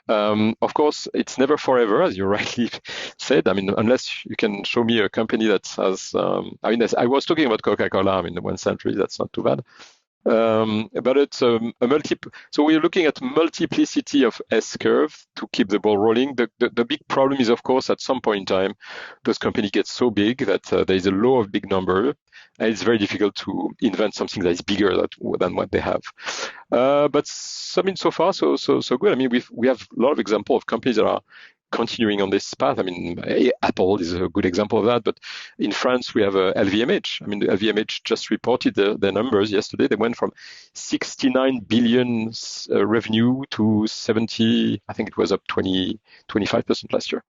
Of course, it's never forever, as you rightly said. Unless you can show me a company that has, I was talking about Coca-Cola, 1 century, that's not too bad. But it's so we're looking at multiplicity of S-curve to keep the ball rolling. The big problem is, of course, at some point in time, those companies get so big that there is a law of big number, and it's very difficult to invent something that is bigger than what they have. But so far, so good. We have a lot of examples of companies that are continuing on this path. Apple is a good example of that. But in France, we have LVMH. The LVMH just reported their numbers yesterday. They went from 69 billion revenue to 70. I think it was up 25% last year.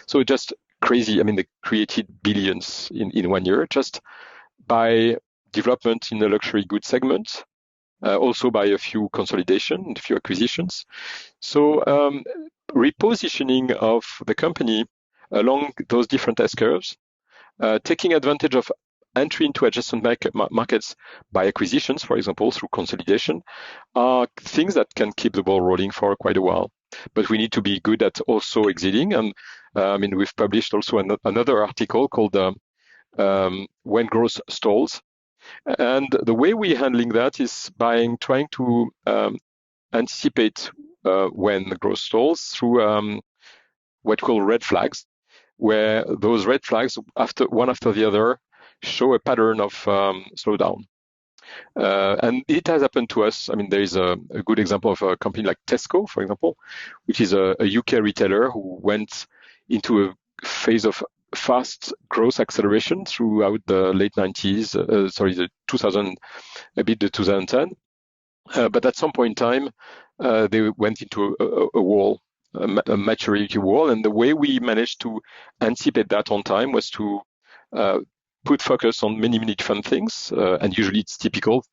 So just crazy. They created billions in 1 year just by development in the luxury goods segment. Also by a few consolidation, a few acquisitions. So repositioning of the company along those different S-curves, taking advantage of entry into adjacent markets by acquisitions, for example, through consolidation, are things that can keep the ball rolling for quite a while. But we need to be good at also exiting. And we've published also another article called When Growth Stalls. And the way we're handling that is by trying to anticipate when the growth stalls through what we call red flags, where those red flags, one after the other, show a pattern of slowdown. And it has happened to us. There is a good example of a company like Tesco, for example, which is a UK retailer who went into a phase of fast growth acceleration throughout the late 90s, the 2000, a bit the 2010. But at some point in time, they went into a wall, a maturity wall. And the way we managed to anticipate that on time was to put focus on many, many different things. And usually it's typical.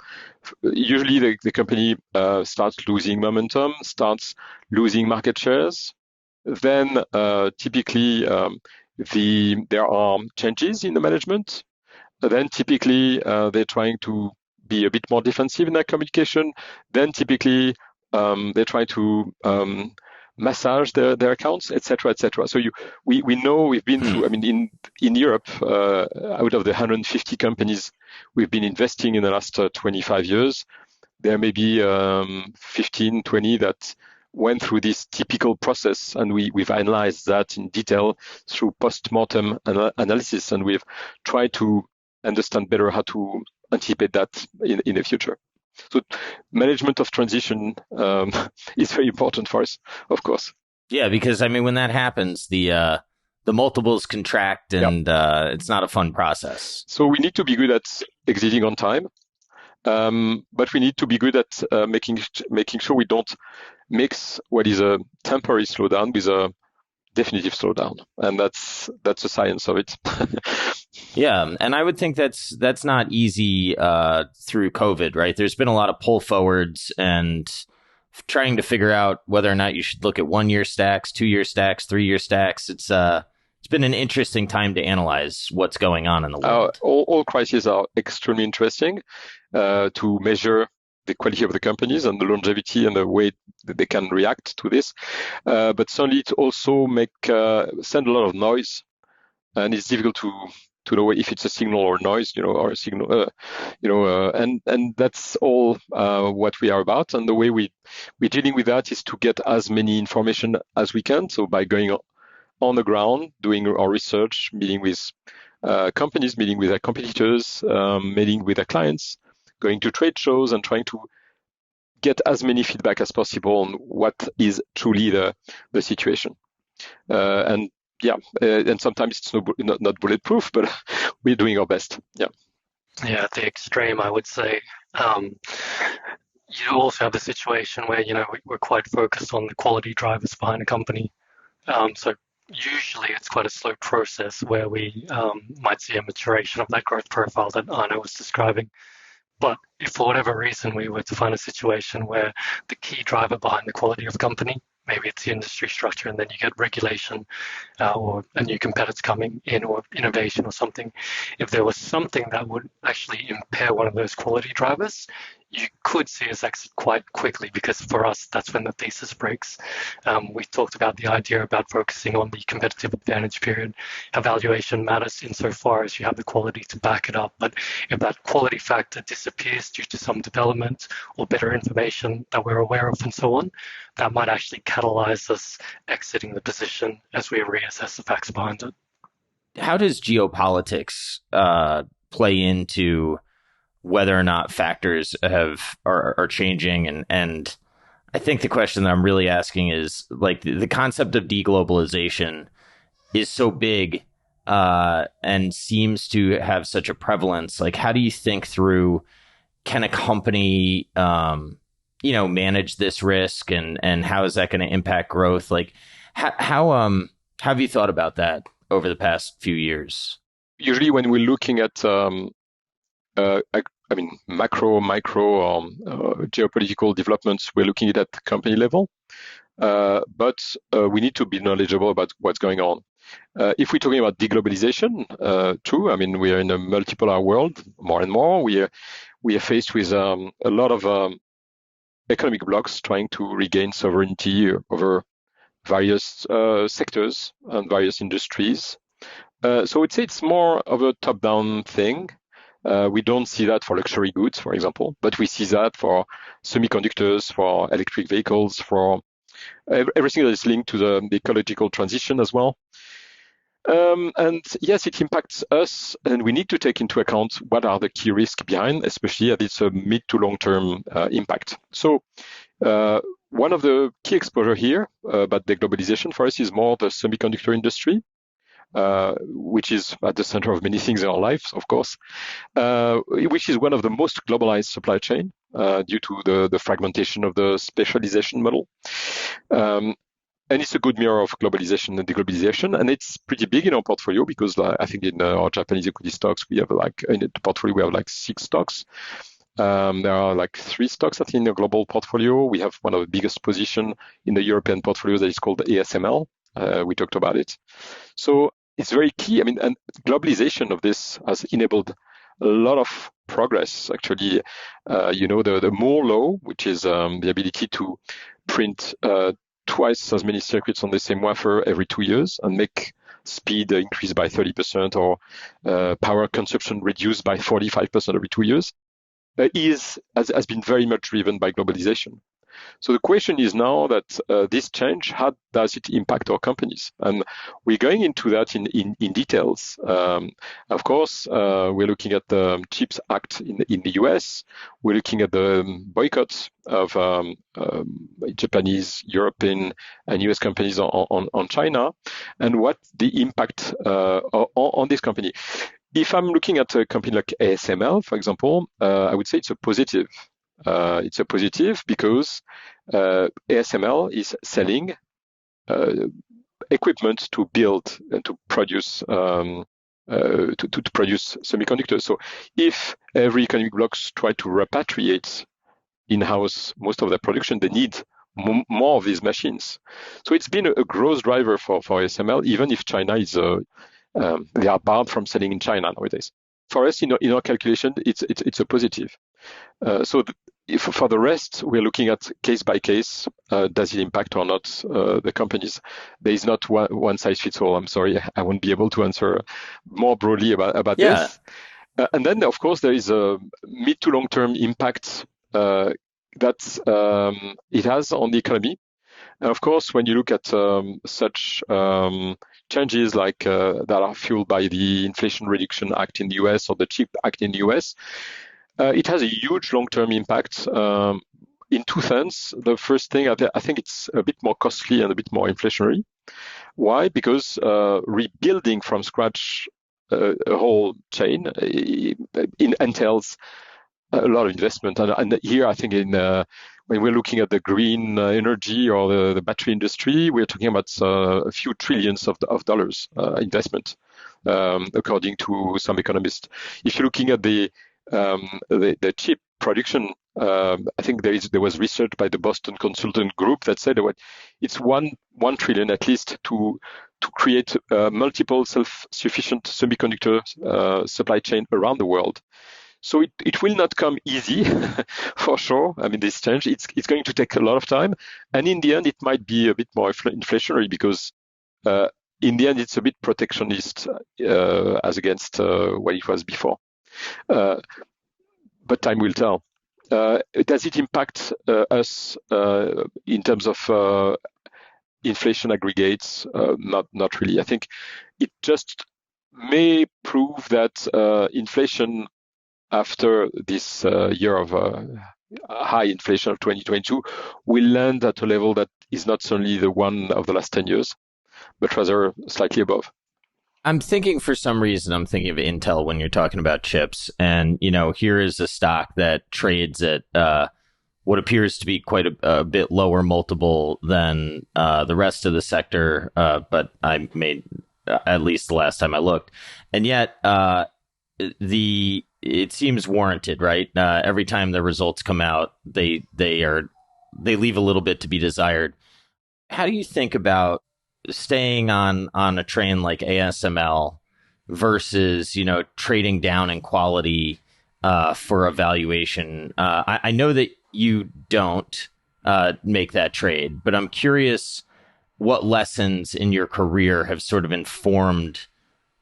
Usually the company starts losing momentum, starts losing market shares. Then typically there are changes in the management. Then typically they're trying to be a bit more defensive in their communication. Then typically they try to massage their accounts, etc., etc. So we know we've been through. In Europe, out of the 150 companies we've been investing in the last 25 years, there may be 15, 20 that went through this typical process, and we've analyzed that in detail through post-mortem analysis, and we've tried to understand better how to anticipate that in the future. So management of transition is very important for us, of course. Yeah, because when that happens, the multiples contract, and it's not a fun process. So we need to be good at exiting on time, but we need to be good at making sure we don't mix what is a temporary slowdown with a definitive slowdown, and that's the science of it. Yeah, and I would think that's not easy through COVID, right? There's been a lot of pull forwards and trying to figure out whether or not you should look at 1 year stacks, 2 year stacks, 3 year stacks. It's been an interesting time to analyze what's going on in the world. All crises are extremely interesting to measure the quality of the companies and the longevity and the way that they can react to this. But certainly it also send a lot of noise, and it's difficult to know if it's a signal or noise, or a signal, and that's all what we are about. And the way we're dealing with that is to get as many information as we can. So by going on the ground, doing our research, meeting with companies, meeting with their competitors, meeting with their clients, going to trade shows, and trying to get as many feedback as possible on what is truly the situation. And sometimes it's not bulletproof, but we're doing our best. Yeah. Yeah, at the extreme, I would say. You also have the situation where, we're quite focused on the quality drivers behind a company. So usually it's quite a slow process where we might see a maturation of that growth profile that Arnaud was describing. But if for whatever reason we were to find a situation where the key driver behind the quality of the company, maybe it's the industry structure, and then you get regulation or a new competitor coming in or innovation or something, if there was something that would actually impair one of those quality drivers, you could see us exit quite quickly, because for us, that's when the thesis breaks. We talked about the idea about focusing on the competitive advantage period. Evaluation matters insofar as you have the quality to back it up. But if that quality factor disappears due to some development or better information that we're aware of and so on, that might actually catalyze us exiting the position as we reassess the facts behind it. How does geopolitics play into whether or not factors are changing? And I think the question that I'm really asking is, like, the concept of deglobalization is so big and seems to have such a prevalence. Like, how do you think through, can a company manage this risk, and how is that going to impact growth? Like, how have you thought about that over the past few years? Usually when we're looking at macro, micro, geopolitical developments, we're looking at the company level. But we need to be knowledgeable about what's going on. If we're talking about deglobalization, true. I mean, we are in a multipolar world more and more. We are faced with a lot of economic blocs trying to regain sovereignty over various sectors and various industries. So I would say it's more of a top-down thing. We don't see that for luxury goods, for example, but we see that for semiconductors, for electric vehicles, for everything that is linked to the ecological transition as well. And yes, it impacts us, and we need to take into account what are the key risks behind, especially if it's a mid to long-term impact. So one of the key exposure here about deglobalization for us is more the semiconductor industry, which is at the center of many things in our lives, of course, which is one of the most globalized supply chain due to the fragmentation of the specialization model. And it's a good mirror of globalization and deglobalization, and it's pretty big in our portfolio because I think in our Japanese equity stocks, we have in the portfolio, we have 6 stocks. There are 3 stocks, I think, in the global portfolio. We have one of the biggest position in the European portfolio that is called ASML. We talked about it. So it's very key. I mean, and globalization of this has enabled a lot of progress, actually. The Moore law, which is the ability to print twice as many circuits on the same wafer every 2 years and make speed increase by 30% or power consumption reduced by 45% every 2 years, has been very much driven by globalization. So the question is now that this change, how does it impact our companies? And we're going into that in details. Of course, we're looking at the CHIPS Act in the US. We're looking at the boycotts of Japanese, European, and US companies on China, and what the impact on this company. If I'm looking at a company like ASML, for example, I would say it's a positive. It's a positive because ASML is selling equipment to build and to produce to produce semiconductors. So if every economic blocs try to repatriate in-house most of their production, they need more of these machines. So it's been a growth driver for ASML, even if China is they are barred from selling in China nowadays. For us, in our calculation, it's a positive. So if for the rest, we're looking at case by case. Does it impact or not the companies? There is not one size fits all. I'm sorry, I won't be able to answer more broadly about this. And then, of course, there is a mid to long term impact that it has on the economy. And of course, when you look at such changes like that are fueled by the Inflation Reduction Act in the US or the CHIPS Act in the US, it has a huge long-term impact in 2 senses. The first thing, I think it's a bit more costly and a bit more inflationary. Why? Because rebuilding from scratch a whole chain entails a lot of investment. And here, I think when we're looking at the green energy or the battery industry, we're talking about a few trillions of dollars investment, according to some economists. If you're looking at the chip production, I think there was research by the Boston Consultant Group that said that it's one trillion at least to create multiple self-sufficient semiconductor supply chain around the world. So it will not come easy, for sure. I mean, this change, it's going to take a lot of time. And in the end, it might be a bit more inflationary because in the end, it's a bit protectionist as against what it was before. But time will tell. Does it impact us in terms of inflation aggregates? Not really. I think it just may prove that inflation after this year of high inflation of 2022 will land at a level that is not only the one of the last 10 years, but rather slightly above. I'm thinking for some reason, I'm thinking of Intel when you're talking about chips. And, here is a stock that trades at what appears to be quite a bit lower multiple than the rest of the sector. But I made, at least the last time I looked. And yet, it seems warranted, right? Every time the results come out, they leave a little bit to be desired. How do you think about staying on a train like ASML versus trading down in quality for a valuation? I know that you don't make that trade, but I'm curious what lessons in your career have sort of informed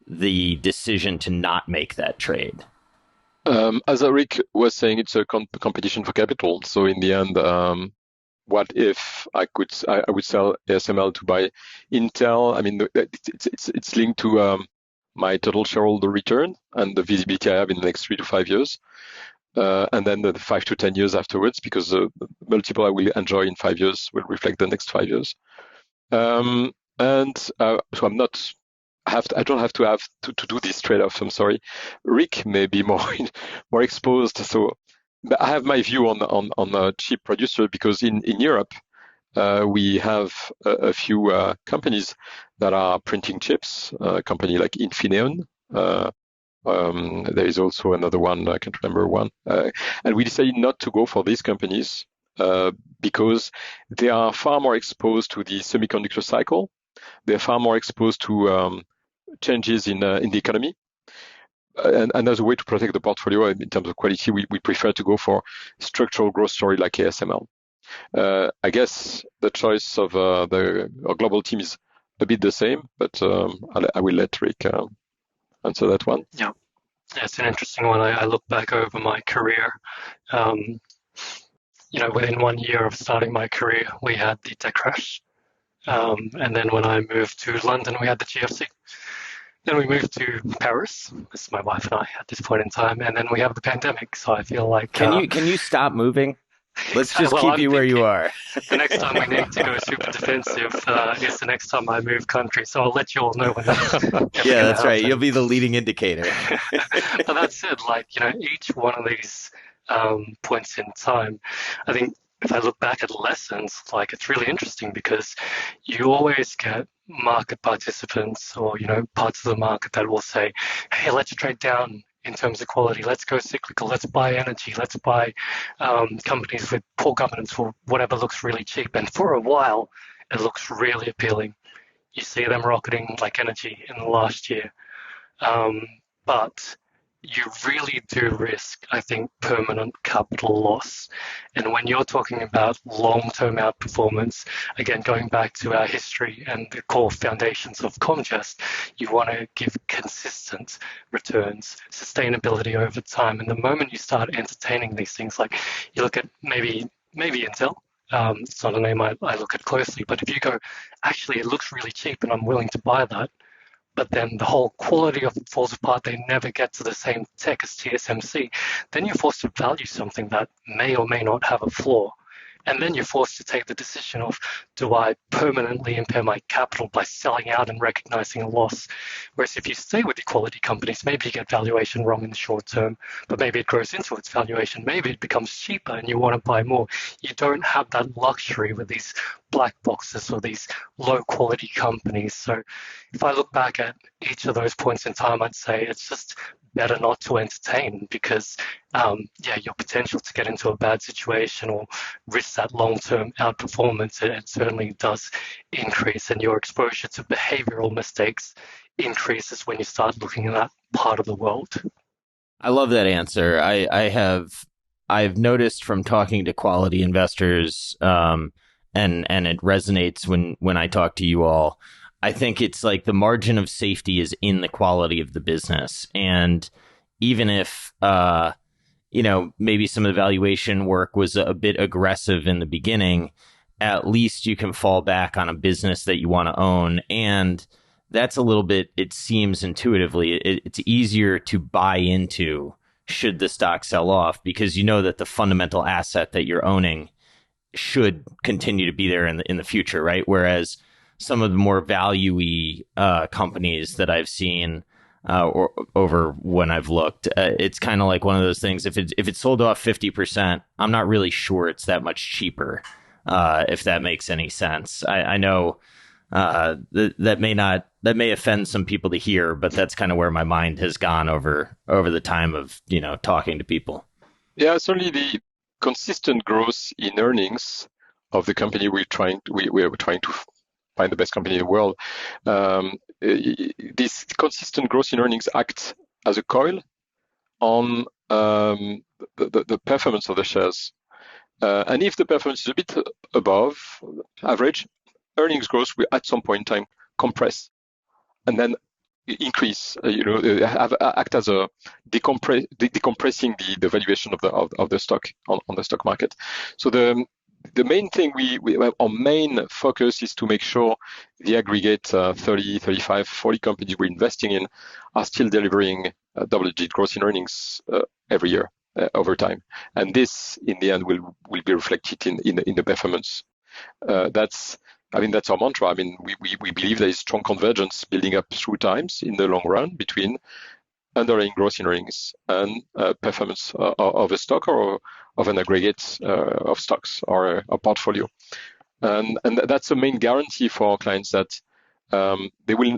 the decision to not make that trade. As Rick was saying, it's a competition for capital. So in the end, what if I would sell ASML to buy Intel? I mean, it's linked to my total shareholder return and the visibility I have in the next 3 to 5 years, and then the 5 to 10 years afterwards, because the multiple I will enjoy in 5 years will reflect the next 5 years. So I don't have to do this trade-off. I'm sorry. Rick may be more exposed. So but I have my view on a chip producer because in Europe we have a few companies that are printing chips. A company like Infineon. There is also another one, I can't remember one. And we decided not to go for these companies because they are far more exposed to the semiconductor cycle. They're far more exposed to changes in the economy. And as a way to protect the portfolio in terms of quality, we prefer to go for structural growth story like ASML. I guess the choice of our global team is a bit the same, but I will let Rick answer that one. Yeah, it's an interesting one. I look back over my career. Within 1 year of starting my career, we had the tech crash. And then when I moved to London, we had the GFC. Then we moved to Paris. This is my wife and I at this point in time. And then we have the pandemic. So I feel like... Can you stop moving? Let's just keep you where you are. The next time we need to go super defensive is the next time I move country. So I'll let you all know when that's Yeah, that's right. You'll be the leading indicator. But that said, each one of these points in time, I think if I look back at lessons, it's really interesting because you always get market participants or, parts of the market that will say, hey, let's trade down in terms of quality. Let's go cyclical. Let's buy energy. Let's buy companies with poor governance for whatever looks really cheap. And for a while, it looks really appealing. You see them rocketing like energy in the last year. But you really do risk, I think, permanent capital loss. And when you're talking about long-term outperformance, again, going back to our history and the core foundations of Comgest, you want to give consistent returns, sustainability over time. And the moment you start entertaining these things, like you look at maybe Intel, it's not a name I look at closely, but if you go, actually, it looks really cheap and I'm willing to buy that, but then the whole quality of it falls apart, they never get to the same tech as TSMC, then you're forced to value something that may or may not have a flaw. And then you're forced to take the decision of, do I permanently impair my capital by selling out and recognizing a loss? Whereas if you stay with the quality companies, maybe you get valuation wrong in the short term, but maybe it grows into its valuation. Maybe it becomes cheaper and you want to buy more. You don't have that luxury with these black boxes or these low quality companies. So if I look back at each of those points in time, I'd say it's just better not to entertain because, your potential to get into a bad situation or risk that long-term outperformance, it certainly does increase, and your exposure to behavioral mistakes increases when you start looking at that part of the world. I love that answer. I've noticed from talking to quality investors, and it resonates when I talk to you all. I think it's like the margin of safety is in the quality of the business. And even if, maybe some of the valuation work was a bit aggressive in the beginning, at least you can fall back on a business that you want to own. And that's a little bit, it seems intuitively, it's easier to buy into should the stock sell off because you know that the fundamental asset that you're owning should continue to be there in the future, right? Whereas some of the more value-y companies that I've seen or over when I've looked, it's kind of like one of those things. If it's sold off 50%, I'm not really sure it's that much cheaper. If that makes any sense, I know that may offend some people to hear, but that's kind of where my mind has gone over the time of talking to people. Yeah, certainly the consistent growth in earnings of the company we're trying to find the best company in the world. This consistent growth in earnings acts as a coil on the performance of the shares. And if the performance is a bit above average, earnings growth will at some point in time compress and then increase, act as a decompressing the valuation of the stock on the stock market. So the main thing our main focus is to make sure the aggregate 30, 35, 40 companies we're investing in are still delivering double-digit growth in earnings every year over time. And this, in the end, will be reflected in the performance. That's our mantra. I mean, we believe there is strong convergence building up through times in the long run between underlying growth in earnings and performance of a stock or of an aggregate of stocks or a portfolio. And that's the main guarantee for our clients that they will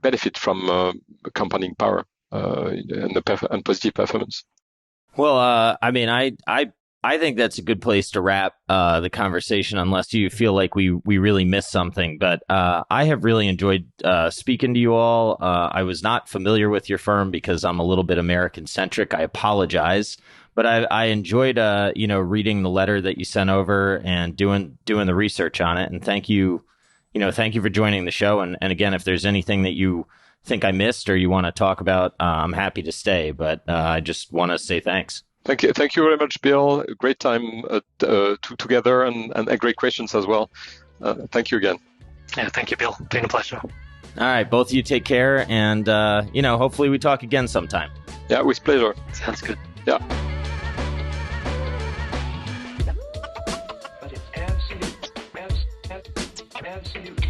benefit from compounding power and positive performance. Well, I think that's a good place to wrap the conversation, unless you feel like we really missed something. But I have really enjoyed speaking to you all. I was not familiar with your firm because I'm a little bit American-centric. I apologize. But I enjoyed, reading the letter that you sent over and doing the research on it. And thank you for joining the show. And again, if there's anything that you think I missed or you want to talk about, I'm happy to stay. But I just want to say thanks. Thank you very much, Bill. Great time together and great questions as well. Thank you again. Yeah, thank you, Bill. Been a pleasure. All right, both of you take care, and hopefully we talk again sometime. Yeah, with pleasure. Sounds good. Yeah. But it's absolute